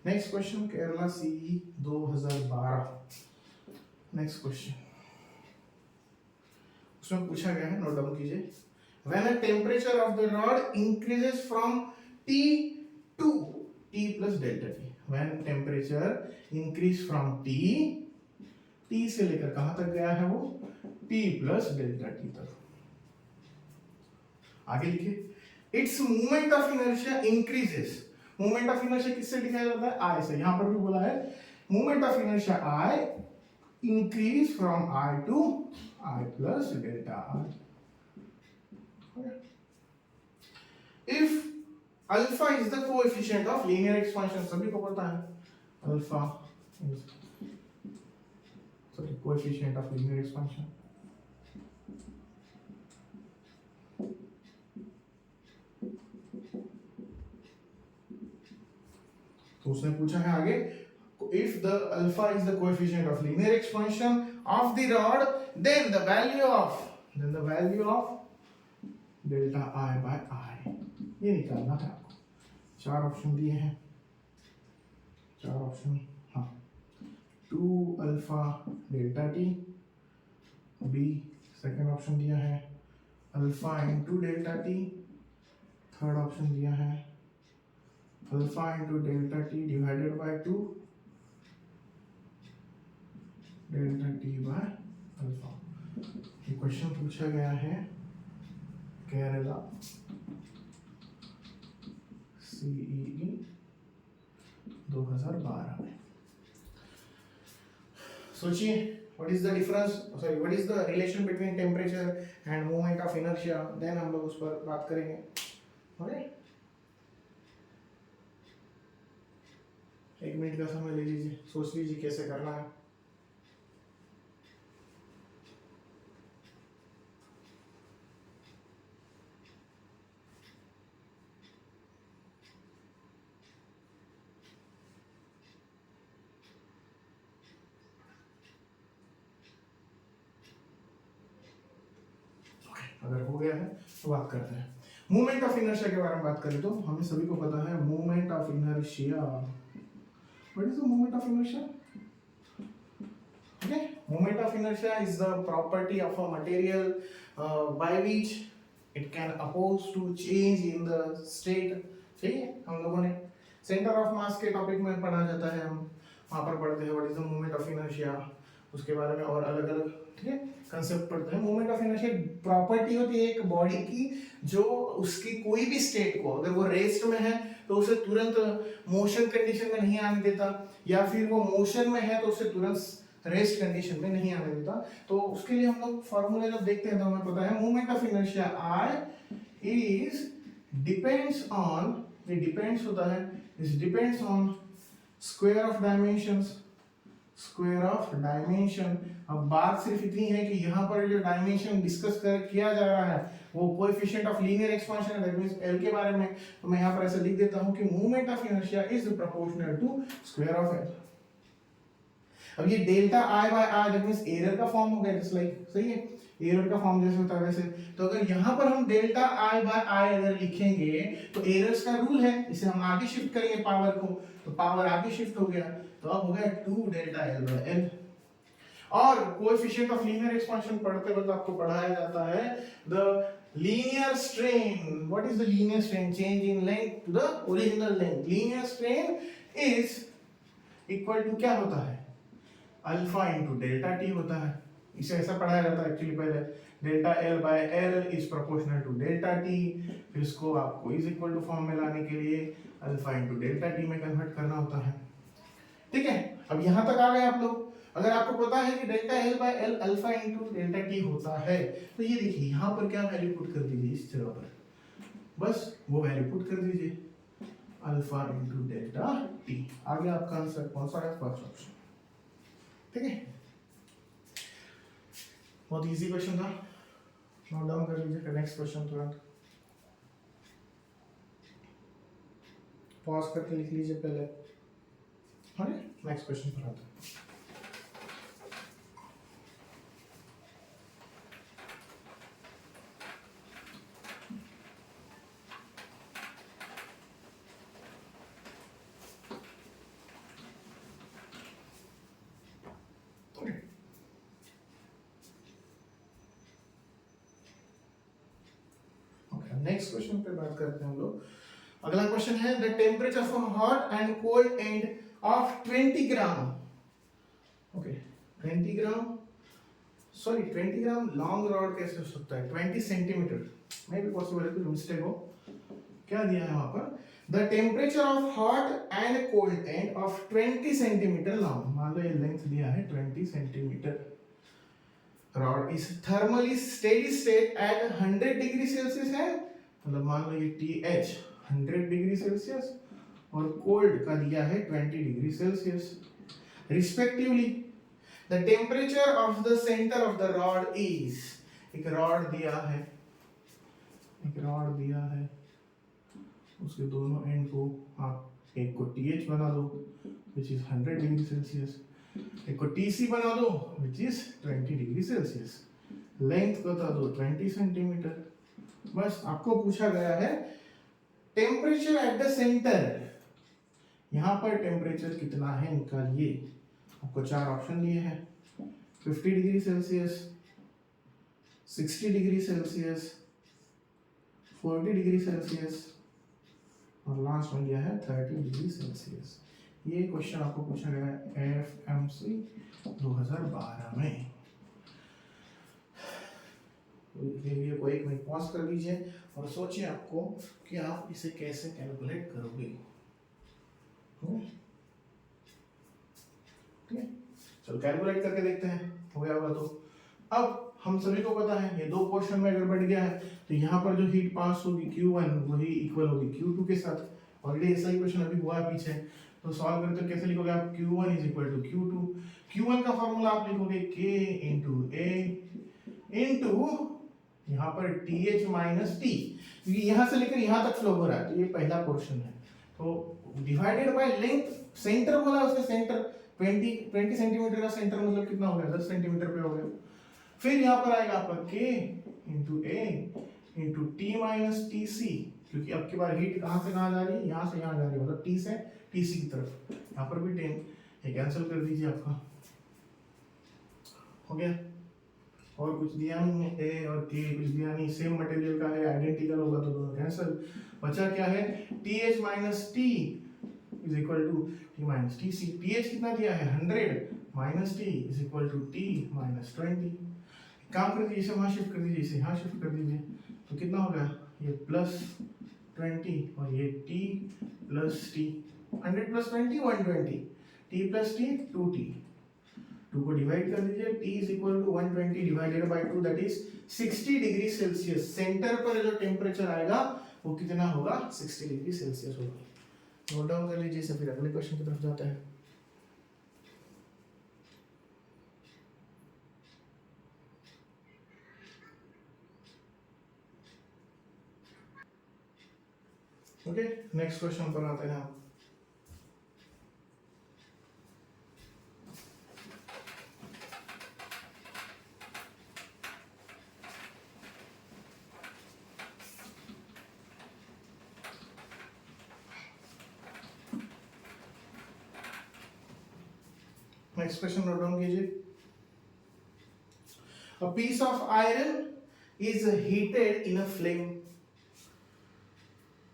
Next question Kerala CE 2012। Next question, उसमें पूछा गया है, नोट डाउन कीजिए, when a temperature of the rod increases from T to T plus delta T, when temperature increase from T से लेकर कहां तक गया है वो, T plus delta T तक। आगे लिखिए, its moment of inertia increases, moment of inertia किससे लिखा जाता है, I से, यहां पर भी बोला है moment of inertia I increase from I to I plus delta I। If alpha is the coefficient of linear expansion, सभी को पता है alpha is sorry coefficient of linear expansion. तो उसने पूछा है आगे, if the alpha is the coefficient of linear expansion of the rod, then the value of delta I by I, ये निकालना है आपको। चार ऑप्शन दिए हैं, चार ऑप्शन, हाँ, 2 alpha delta T, B second option दिया है alpha into delta T, third option दिया है alpha into delta T divided by 2 delta T by alpha. ये क्वेश्चन पूछा गया है केरला CEE 2012 में। सोचिए what is the difference, sorry what is the relation between temperature and moment of inertia, then हम लोग उस पर बात करेंगे। ओके, एक मिनट का समय ले लीजिए, सोच लीजिए कैसे करना है। अगर हो गया है तो बात करते हैं मूवमेंट ऑफ इनर्शिया के बारे में। बात करें तो हमें सभी को पता है movement of inertia, what is the movement of inertia? Okay, movement of inertia is the property of a material by which it can oppose to change in the state. ठीक है, हम लोगों ने सेंटर ऑफ मास के topic में पढ़ा जाता है, हम वहां पर पढ़ते हैं what is the movement of inertia, उसके बारे में और अलग अलग, ठीक है, कंसेप्ट पढ़ते हैं। मूवमेंट ऑफ इनर्शिया प्रॉपर्टी होती है एक बॉडी की जो उसकी कोई भी स्टेट को, अगर वो रेस्ट में है तो उसे तुरंत मोशन कंडीशन में नहीं आने देता, या फिर वो मोशन में है तो उसे तुरंत रेस्ट कंडीशन में नहीं आने देता। तो उसके लिए हम लोग फॉर्मूला जब देखते हैं तो हमें पता है movement of inertia I is depends on, ये डिपेंड्स होता है, is depends on square of dimensions, square of dimension. अब बात सिर्फ इतनी है कि यहाँ पर जो डायमेंशन डिस्कस किया जा रहा है वो कोएफिशिएंट ऑफ लीनियर एक्सपेंशन है, दैट मींस L के बारे में। तो मैं यहाँ पर ऐसे लिख देता हूँ कि movement of inertia is proportional to square of L। अब ये delta I by R that means error का फॉर्म हो गया, जस्ट लाइक, सही है, एरर का फॉर्म जैसे होता है वैसे। तो अगर यहाँ पर हम डेल्टा I बाय I अगर लिखेंगे तो एरर्स का रूल है, इसे हम आगे शिफ्ट करेंगे पावर को, तो पावर आगे शिफ्ट हो गया, तो अब हो गया 2 डेल्टा L बाय L। और कोएफिशिएंट ऑफ लीनियर एक्सपेंशन पढ़ते वक्त आपको पढ़ाया जाता है the linear strain. What is the linear strain? Change in length to the original length. Linear strain is equal to क्या होता है? अल्फा इनटू डेल्टा टी होता है। इसे ऐसा पढ़ाया जाता है एक्चुअली पहले, delta L by L is proportional to delta T. फिर इसको आपको इज इक्वल टू फॉर्म में लाने के लिए अल्फा इनटू डेल्टा टी में कन्वर्ट करना होता है। ठीक है, अब यहां तक आ गए आप लोग। अगर आपको पता है कि delta L by L alpha into delta T होता है, तो ये देखिए यहां पर क्या वैल्यू पुट कर दीजिए इस जगह पर, बस वो वैल्यू पुट कर दीजिए अल्फा इनटू डेल्टा टी। आगे आपका आंसर कौन सा है? First option. ठीक है, बहुत इजी क्वेश्चन था, नोट डाउन कर लीजिए। नेक्स्ट क्वेश्चन तुरंत पॉज करके लिख लीजिए पहले। हाँ, नेक्स्ट क्वेश्चन पर आते हैं। नेक्स्ट क्वेश्चन पे बात करते हैं हम लोग। अगला क्वेश्चन है the temperature for hot and cold end of 20 gram. Okay, 20 gram, sorry 20 gram long rod कैसे हो सकता है? 20 सेंटीमीटर मे भी पॉसिबल है, कुछ मिस्टेक हो। क्या दिया है वहां पर? The temperature of hot and cold end of 20 centimetre long. मान लो ये लेंथ दिया है 20 centimetre. Rod is thermally steady state at 100 degree Celsius है मतलब मान लो ये TH 100 डिग्री सेल्सियस और कोल्ड का दिया है 20 degree Celsius respectively. The temperature of the centre of the rod is, एक रॉड दिया है, एक रॉड दिया है, उसके दोनों एंड को आप एक को TH बना दो विच इज 100 डिग्री सेल्सियस, एक को TC बना दो which is 20 degree Celsius, length बता दो 20 सेंटीमीटर। बस आपको पूछा गया है टेम्परेचर एट द सेंटर, यहाँ पर टेम्परेचर कितना है निकालिए। आपको 4 ऑप्शन दिए हैं, 50 degree Celsius, 60 degree Celsius, 40 degree Celsius और लास्ट में दिया है 30 डिग्री सेल्सियस। ये क्वेश्चन आपको पूछा गया है FMC 2012 में। वीडियो को 1 मिनट पॉज कर दीजिए और सोचिए आपको कि आप इसे कैसे कैलकुलेट करोगे। ठीक है, चलो कैलकुलेट करके देखते हैं, हो गया होगा तो। अब हम सभी को पता है ये 2 पोर्शन में अगर बढ़ गया है तो यहाँ पर जो हीट पास होगी Q1 वही इक्वल होगी Q2 के साथ। ऑलरेडी ऐसा ही क्वेश्चन अभी हुआ है पीछे, तो सॉल्व करते तो कैसे लिखोगे आप, Q1 is equal to Q2। Q1 का फॉर्मूला आप लिखोगे K इंटू A इंटू यहाँ पर TH माइनस T, क्योंकि यहाँ से लेकर यहाँ तक फ्लो हो रहा है तो ये पहला पोर्शन है, तो डिवाइडेड बाय लेंथ। सेंटर बोला उसने, सेंटर 20 सेंटीमीटर का सेंटर मतलब कितना हो गया, 10 सेंटीमीटर पे हो गया। फिर यहाँ पर आएगा आपका K into A into T minus TC, क्योंकि अब की बार हीट कहाँ से कहाँ जा रही है, यहाँ से यहाँ जा रही है, मतलब T से TC की तरफ। यहाँ पर भी 10 ये कैंसिल कर दीजिए, आपका हो गया। और कुछ दिया नहीं है, A और K कुछ दिया नहीं, सेम मटेरियल का है, आइडेंटिकल होगा तो दोनों कैंसिल। बचा क्या है, TH minus T is equal to T minus TC। TH कितना दिया है 100 minus T is equal to T minus 20। काम कर दीजिए, वहाँ शिफ्ट कर दीजिए, इसे यहाँ शिफ्ट कर दीजिए, तो कितना हो गया, ये प्लस 20 और ये T plus T, 100 plus 20 120, T plus T 2T, 2 को डिवाइड कर दीजिए, T is equal to 120 divided by 2 that is 60 degree Celsius. Centre पर जो टेम्परेचर आएगा वो कितना होगा, 60 डिग्री सेल्सियस होगा। नोट डाउन कर लीजिए इसे, फिर अगले क्वेश्चन की तरफ जाते हैं। ओके, नेक्स्ट क्वेश्चन पर आते हैं। नेक्स्ट क्वेश्चन नोट डाउन कीजिए। A piece of iron is heated in a flame.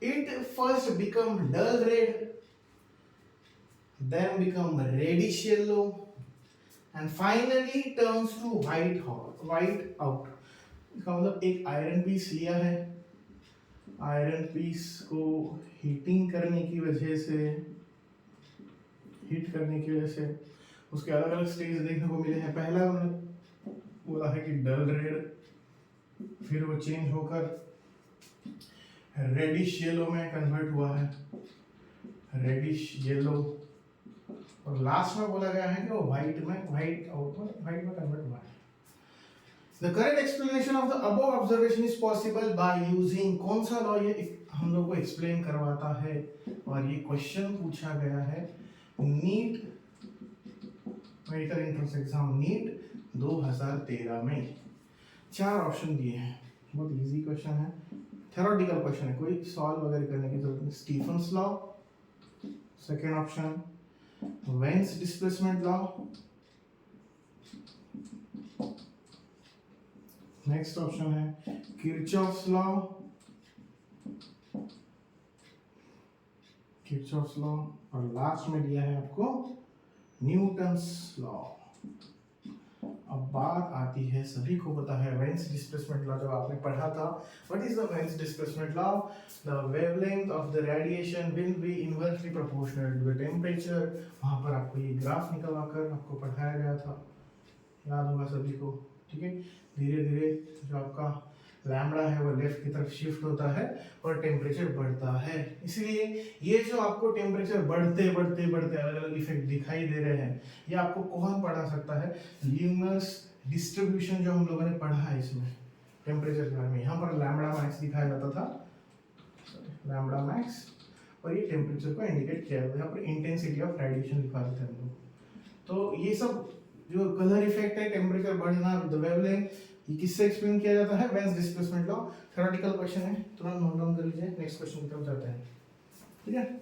It first become dull red, then become reddish yellow, and finally turns to white out. इसका मतलब एक iron piece लिया है, iron piece को heating करने की वजह से, हीट करने की वजह से उसके अलग अलग स्टेज देखने को मिले हैं। पहला हमने बोला है कि डल रेड, फिर वो चेंज होकर रेडिश येलो में कन्वर्ट हुआ है, रेडिश येलो, और लास्ट में बोला गया है कि वो व्हाइट में कन्वर्ट हुआ है। The correct explanation of the above observation is possible by using, कौन सा लॉ ये हम लोग को एक्सप्लेन करवाता है, और ये क्वेश्चन पूछा गया है NEET medical entrance exam NEET 2013 में। 4 ऑप्शन दिए हैं, बहुत इजी क्वेश्चन है, थ्योरेटिकल क्वेश्चन है, कोई सॉल्व वगैरह करने की जरूरत नहीं। Stefan's law, second option Wien's displacement law, next option है किरचॉफ्स लॉ, किरचॉफ्स लॉ, और लास्ट में दिया है आपको न्यूटन्स लॉ। अब बात आती है, सभी को पता है वेन्स डिस्प्लेसमेंट लॉ, जब आपने पढ़ा था what is the Wien's displacement law, the wavelength of the radiation will be inversely proportional to the temperature. वहां पर आपको ये ग्राफ निकलवा कर आपको पढ़ाया गया था, याद होगा सभी को। ठीक है, धीरे धीरे जो आपका लैम्बडा है वो लेफ्ट की तरफ शिफ्ट होता है और टेम्परेचर बढ़ता है। इसलिए ये जो आपको टेम्परेचर बढ़ते बढ़ते बढ़ते अलग अलग इफेक्ट दिखाई दे रहे हैं, ये आपको कौन पढ़ा सकता है? ल्यूमस डिस्ट्रीब्यूशन जो हम लोगों ने पढ़ा है इसमें टेम्परेचर के बारे में। यहाँ पर लैम्बडा मैक्स दिखाया जाता था, लैम्बडा मैक्स, और ये टेम्परेचर को इंडिकेट किया जाता है। यहाँ पर इंटेंसिटी ऑफ रेडिएशन लिखा देते हैं हम लोग। तो ये सब जो कलर इफेक्ट है, टेम्परेचर बढ़ना, द वेवलेंथ, ये किससे एक्सप्लेन किया जाता है? Veins displacement law. Theoretical question है, तुरंत नोट डाउन कर लीजिए, नेक्स्ट क्वेश्चन की तरफ जाते हैं। ठीक है,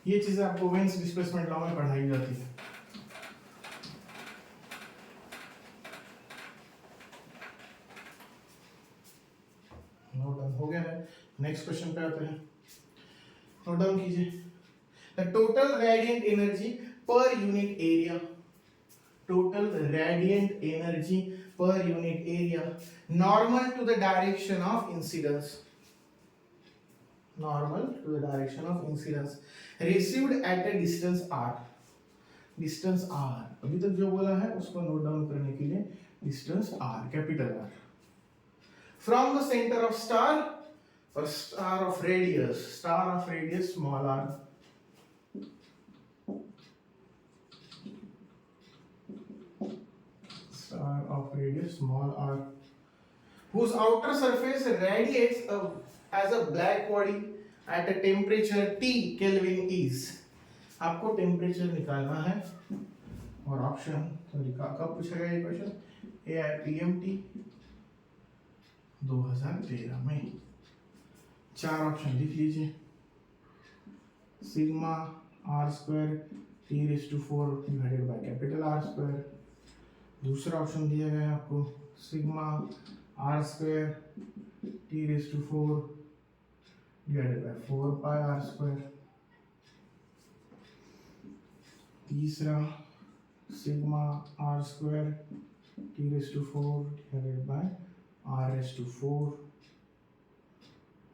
ये चीजें आपको वेन्स डिस्प्लेसमेंट लॉ में पढ़ाई जाती है। नोट डाउन हो गया है, नेक्स्ट क्वेश्चन पे आते हैं। नोट डाउन कीजिए, the total radiant energy per unit area, total radiant energy per unit area normal to the direction of incidence, normal to the direction of incidence received at a distance r, distance r अभी तक जो बोला है उसको note down करने के लिए, distance r, capital R, from the center of star or star of radius small r, star of radius small r, whose outer surface radiates as a black body at a temperature T Kelvin is। आपको temperature निकालना है और option कब पूछेगा ये question? AIPMT 2013 में। चार option लिख लीजिए, sigma r square T⁴ divided by capital R square. दूसरा ऑप्शन दिया गया है आपको sigma r square T⁴ divided by 4πr square. तीसरा sigma r square T⁴ divided by r⁴।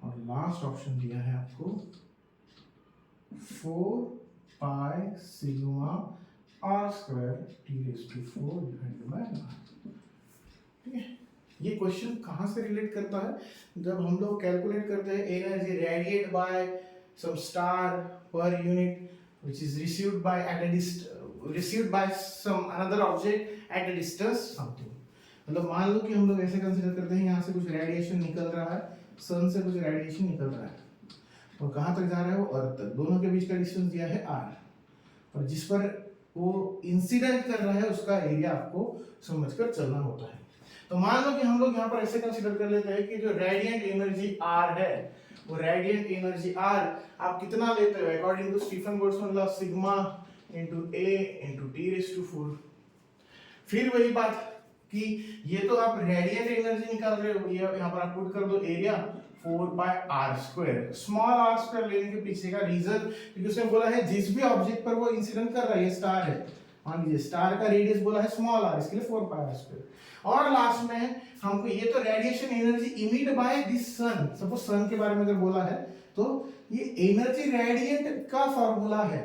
और लास्ट ऑप्शन दिया है आपको 4π sigma r square T⁴ divided by r। ठीक है, ये क्वेश्चन कहाँ से रिलेट करता है? जब हम लोग कैलकुलेट करते हैं energy radiate by some star per unit which is received by some another object at a distance something. मतलब मान लो कि हम लोग ऐसे कंसीडर करते हैं यहाँ से कुछ रेडिएशन निकल रहा है, सन से कुछ रेडिएशन निकल रहा है, और कहाँ तक जा रहा है? वो अर्थ तक। दोनों के बीच का डिस्टेंस दिया है r, और जिस पर वो इंसिडेंट कर रहा है उसका एरिया आपको समझकर चलना होता है। तो मान लो कि हम लोग यहाँ पर ऐसे कंसीडर कर लेते हैं कि जो रेडिएंट एनर्जी R है, वो रेडिएंट एनर्जी R आप कितना लेते हो? According to Stefan Boltzmann law, sigma into A into T⁴। फिर वही बात कि ये तो आप रेडिएंट एनर्जी निकाल रहे हो, ये यहाँ पर आप पुट कर दो area 4πr square. Small r square लेने के पीछे का रीजन, क्योंकि उसने बोला है जिस भी ऑब्जेक्ट पर वो इंसिडेंट कर रहा है, ये स्टार है, मान लीजिए स्टार का रेडियस बोला है स्मॉल r, इसके लिए 4πr स्क्वायर। और लास्ट में हमको ये तो radiation energy emit by this sun, suppose sun के बारे में अगर बोला है तो ये एनर्जी रेडिएंट का फॉर्मूला है,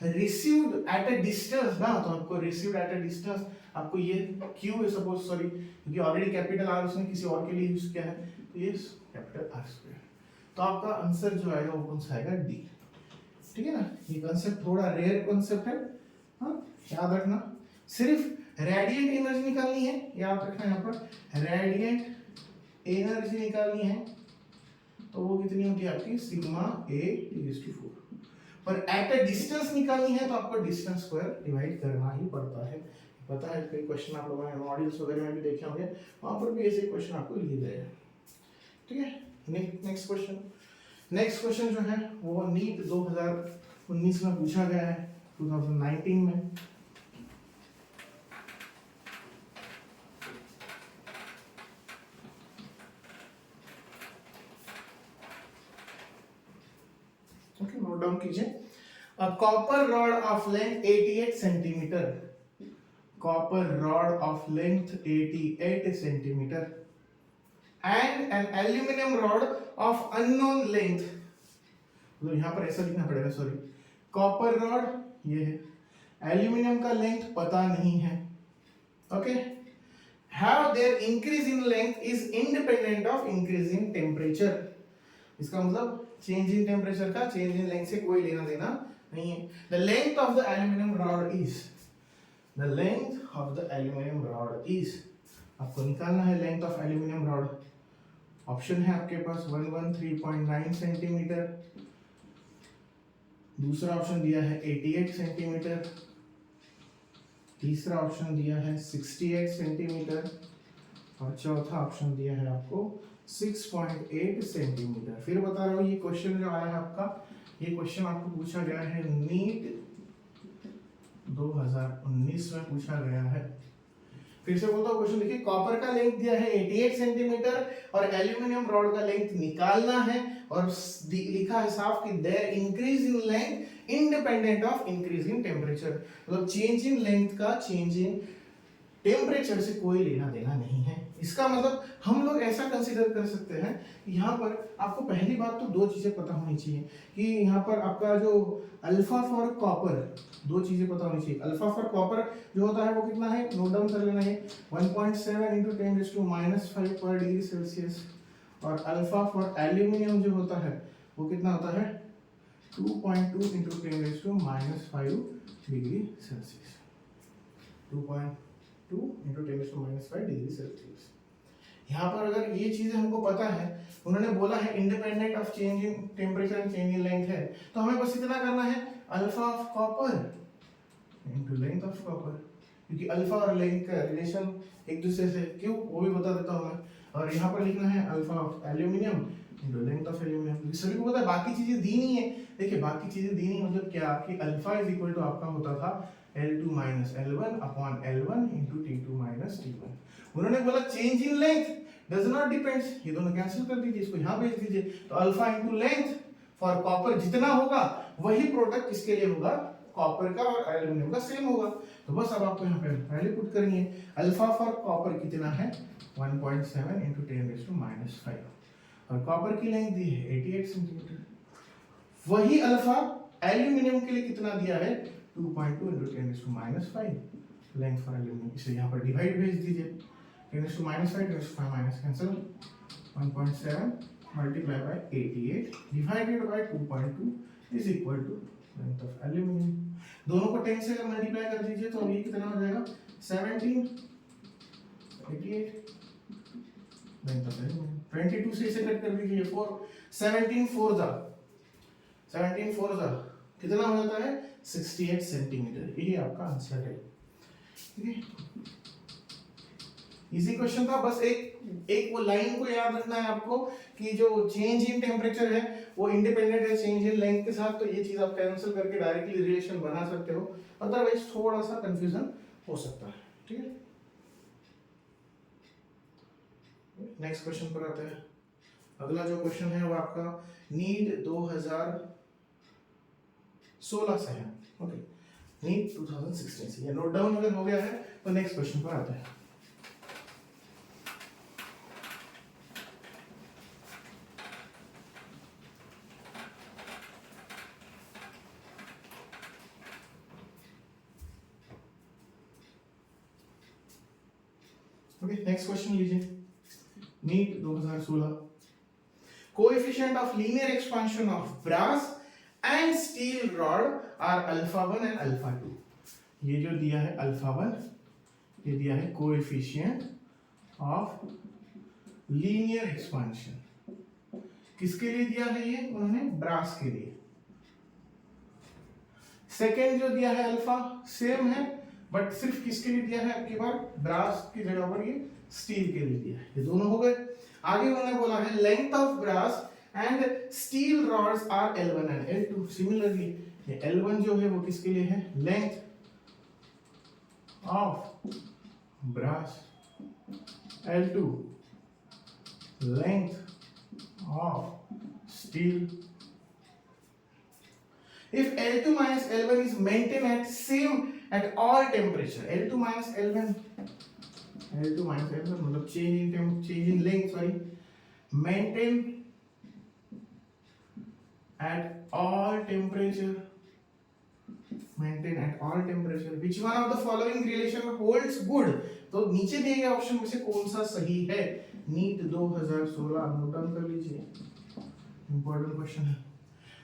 रिसीव्ड एट अ डिस्टेंस ना, तो आपको रिसीव्ड एट अ डिस्टेंस आपको ये क्यू है सपोज, सॉरी क्योंकि ऑलरेडी कैपिटल R उसने किसी और के लिए यूज किया है, तो ये कैपिटल R स्क्वायर। तो आपका आंसर जो आएगा वो कौन सा आएगा? डी। ठीक है ना, ये कांसेप्ट थोड़ा रेयर कांसेप्ट है, हाँ याद रखना। सिर्फ रेडिएंट एनर्जी निकालनी है, याद रखना यहाँ पर रेडिएंट एनर्जी निकालनी है, तो वो कितनी होती है आपकी? Sigma A T⁴। पर एट अ डिस्टेंस निकालनी है तो आपको डिस्टेंस स्क्वायर डिवाइड करना ही पड़ता है। पता है, कई क्वेश्चन आप लोगों ने मॉड्यूल्स वगैरह में भी देखे होंगे, वहां पर भी ऐसे क्वेश्चन आपको लिए गए हैं। ठीक है, नेक्स्ट क्वेश्चन जो है वो नीट 2019 में पूछा गया है, 2019 में। ओके, नोट डाउन कीजिए। A copper rod of length 88 centimeter, copper rod of length 88 centimeter and an aluminum rod of unknown length, तो यहाँ पर ऐसा लिखना पड़ेगा, सॉरी, कॉपर रॉड ये है, एल्यूमिनियम का लेंथ पता नहीं है, okay, have their increase in length is independent of increase in temperature। इसका मतलब चेंज इन टेम्परेचर का चेंज इन लेंथ से कोई लेना देना नहीं है। The length of the aluminium rod is, the length of the aluminium rod is, आपको निकालना है length of aluminium rod. Option है आपके पास 113.9 सेंटीमीटर, दूसरा ऑप्शन दिया है 88 सेंटीमीटर, तीसरा ऑप्शन दिया है 68 सेंटीमीटर और चौथा ऑप्शन दिया है आपको 6.8 सेंटीमीटर। फिर बता रहा हूँ ये क्वेश्चन जो आया है आपका, ये क्वेश्चन आपको पूछा गया है नीट 2019 में पूछा गया है। फिर से बोलता हूँ क्वेश्चन देखिए, कॉपर का लेंथ दिया है 88 सेंटीमीटर और एल्यूमिनियम रॉड का लेंथ निकालना है और लिखा है साफ कि there increase in length independent of increase in temperature. मतलब चेंज इन लेंथ का चेंज इन टेम्परेचर से कोई लेना देना नहीं है। इसका मतलब हम लोग ऐसा कंसीडर कर सकते हैं, यहाँ पर आपको पहली बात तो दो चीजें पता होनी चाहिए कि यहाँ पर आपका जो अल्फा फॉर कॉपर, दो चीजें पता होनी चाहिए। अल्फा फॉर कॉपर जो होता है वो कितना है, नोट डाउन कर लेना है, 1.7 इंटू 10⁵ पर डिग्री सेल्सियस। और अल्फा फॉर एल्यूमिनियम जो होता है वो कितना होता है, 2.2 into 10⁻5 degree Celsius, 2.2 into 10⁻5 degree Celsius. यहाँ पर अगर ये चीजें हमको पता है, उन्होंने बोला है independent of change in temperature and change in length है, तो हमें बस इतना करना है alpha of copper into length of copper, क्योंकि अल्फा और लेंथ का रिलेशन एक दूसरे से क्यों वो भी बता देता हूँ मैं। और यहाँ पर लिखना है alpha of aluminium into length of aluminium. सभी को पता है बाकी चीजें दी नहीं है। देखिए बाकी चीजें दी नहीं मतलब क्या कि अल्फा इज इक्वल टू आपका होता था L2 minus L1 upon L1 into T2 minus T1। उन्होंने बोला change in length does not depends, ये दोनों कैंसिल कर दीजिए, इसको यहाँ भेज दीजिए। तो alpha into length for copper जितना होगा वही प्रोडक्ट इसके लिए होगा, कॉपर का और एल्यूमिनियम का सेम होगा। तो बस अब आपको यहाँ पे पहले पुट करनी है, अल्फा फॉर कॉपर कितना है 1.7 इंटू 10⁻5 और कॉपर की लेंथ दी है 88 सेंटीमीटर। वही अल्फा एल्यूमिनियम के लिए कितना दिया है 2.2 इंटू 10⁻5 लेंथ फॉर एल्यूमिनियम। इसे यहाँ पर डिवाइड भेज दीजिए, 10⁻5 10⁻5 minus cancel, 1.7 multiplied by 88 divided by 2.2 is equal to length of aluminium। दोनों को 10 से अगर मल्टीप्लाई कर दीजिए तो ये कितना हो जाएगा 17, 88 लेंथ ऑफ एल्यूमिनियम। 22 से इसे कट कर दीजिए 4, 17 4 जा कितना हो जाता है 68 सेंटीमीटर। ये आपका आंसर है। ठीक है, इजी क्वेश्चन था। बस एक वो लाइन को याद रखना है आपको कि जो चेंज इन टेम्परेचर है वो इंडिपेंडेंट है चेंज इन लेंथ के साथ। तो ये चीज आप कैंसिल करके डायरेक्टली रिलेशन बना सकते हो, अदरवाइज थोड़ा सा कंफ्यूजन हो सकता है। ठीक है, नेक्स्ट क्वेश्चन पर आते हैं। अगला जो क्वेश्चन है वो आपका नीट 2016 से है। ओके, नीट 2016 से, ये नोट डाउन अगर हो गया है तो नेक्स्ट क्वेश्चन पर आते हैं। ओके, नेक्स्ट क्वेश्चन लीजिए, NEET 2016। Coefficient of linear expansion of brass and steel rod are alpha 1 and alpha 2। ये जो दिया है अल्फा 1, ये दिया है कोएफिशिएंट ऑफ लीनियर एक्सपेंशन। किसके लिए दिया है ये उन्होंने, ब्रास के लिए। सेकेंड जो दिया है अल्फा सेम है, बट सिर्फ किसके लिए दिया है आपकी बार, ब्रास की जगह पर ये स्टील के लिए दिया है। ये दोनों हो गए। आगे उन्होंने बोला है length of brass and steel rods are L1 and L2। Similarly ये L1 जो है वो किसके लिए है, length of brass, L2 length of steel. If L2 minus L1 is maintained at same at all temperature, L2 minus L1 मतलब change in length, sorry, maintain at all temperature maintain at all temperature, which one of the following relation holds good. तो नीचे दिए गए option में से कौन सा सही है? नीट 2016 नोट डाउन कर लीजिए, इंपॉर्टेंट क्वेश्चन है।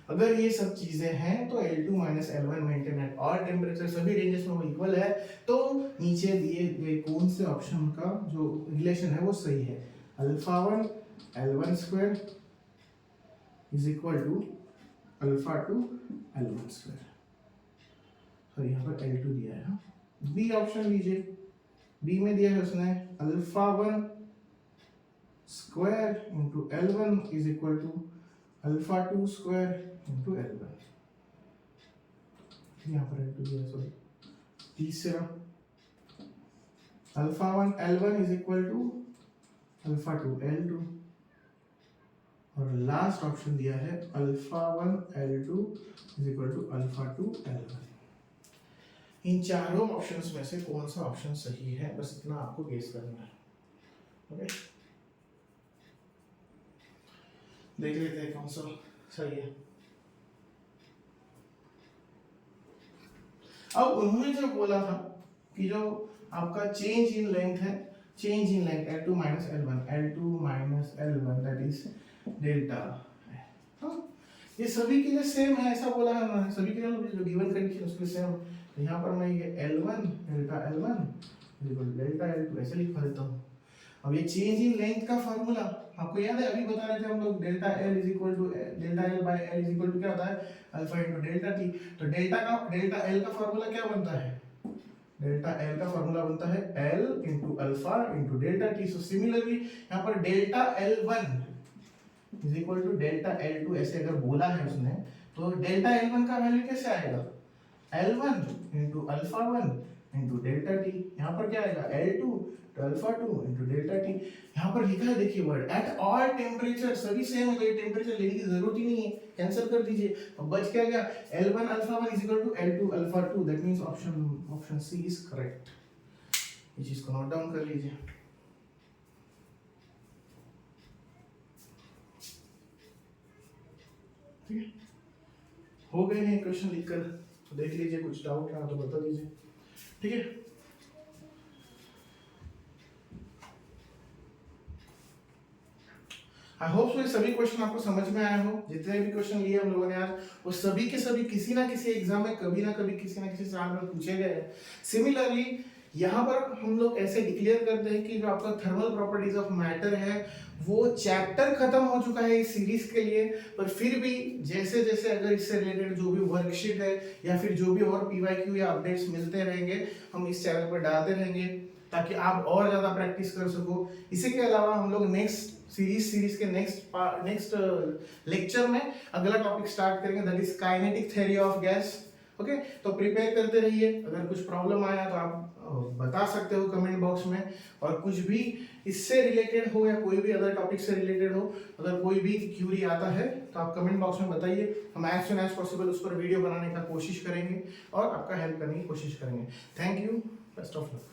अगर ये सब चीजें हैं तो L2 minus L1 maintain at all temperature, सभी रेंजेस में वो इक्वल है, तो नीचे दिए गए कौन से ऑप्शन का जो रिलेशन है वो सही है? Alpha 1 L1 square is equal to alpha 2 L1 square. तो यहाँ पर L2 दिया है। बी ऑप्शन लीजिए, बी में दिया है उसने alpha 1 square into L1 is equal to alpha 2 square into L1, यहाँ पर L2 दिया है। सॉरी, तीसरा alpha 1 L1 is equal to alpha 2 L2, और लास्ट ऑप्शन दिया है alpha 1 L2 is equal to alpha 2 L1। इन चारों ऑप्शंस में से कौन सा ऑप्शन सही है, बस इतना आपको गेस करना है। ओके, देख लेते हैं कौन सा सही है। अब उन्होंने जो बोला था कि जो आपका चेंज इन लेंथ है, change in length L2 minus L1 that is delta, ये सभी के लिए सेम है, ऐसा बोला है उन्होंने, सभी के लिए जो गिवन कंडीशन उसके सेम। यहाँ पर मैं ये L1 डेल्टा L2 ऐसे लिखवा देता हूँ। अब ये चेंज इन लेंथ का फार्मूला आपको याद है, अभी बता रहे थे हम लोग, delta L is equal to delta L by L is equal to क्या होता है? Alpha into delta T. तो डेल्टा L का फार्मूला क्या बनता है? डेल्टा L का फार्मूला बनता है L into alpha into delta t. So similarly यहाँ पर delta L1 is equal to delta L2 ऐसे अगर बोला है उसने, तो डेल्टा L1 का वैल्यू कैसे आएगा? L1 into alpha 1 into delta T. यहाँ पर क्या आएगा? L2 तो अल्फा 2 इंटू डेल्टा टी। यहाँ पर लिखा है, देखिए वर्ड एट ऑल टेम्परेचर, सभी सेम है, टेम्परेचर लेने की जरूरत ही नहीं है, कैंसिल कर दीजिए। अब बच क्या गया? L1 alpha 1 is equal to L2 alpha 2, that means option C is correct. इस चीज को नोट डाउन कर लीजिए। ठीक है, हो गए हैं क्वेश्चन लिखकर, तो देख लीजिए, कुछ डाउट है तो बता दीजिए। ठीक है, आई होप सो ये सभी क्वेश्चन आपको समझ में आए हो। जितने भी क्वेश्चन लिए हम लोगों ने आज, वो सभी के सभी किसी ना किसी एग्जाम में कभी ना कभी किसी ना किसी सवाल में पूछे गए हैं। सिमिलरली यहाँ पर हम लोग ऐसे डिक्लेयर करते हैं कि जो आपका थर्मल प्रॉपर्टीज ऑफ मैटर है वो चैप्टर खत्म हो चुका है इस सीरीज के लिए, पर फिर भी जैसे जैसे अगर इससे रिलेटेड जो भी वर्कशीट है या फिर जो भी और पीवाईक्यू या अपडेट्स मिलते रहेंगे, हम इस चैनल पर डालते रहेंगे ताकि आप और ज्यादा प्रैक्टिस कर सको। इसी के अलावा हम लोग नेक्स्ट सीरीज के नेक्स्ट लेक्चर में अगला टॉपिक स्टार्ट करेंगे, that is kinetic theory of gas. Okay, तो प्रिपेयर करते रहिए। अगर कुछ प्रॉब्लम आया तो आप बता सकते हो कमेंट बॉक्स में, और कुछ भी इससे रिलेटेड हो या कोई भी अदर टॉपिक से रिलेटेड हो, अगर कोई भी क्यूरी आता है तो आप कमेंट बॉक्स में बताइए। हम एज सुन एज पॉसिबल उस पर वीडियो बनाने का कोशिश करेंगे और आपका हेल्प करने की कोशिश करेंगे। Thank you, best of luck.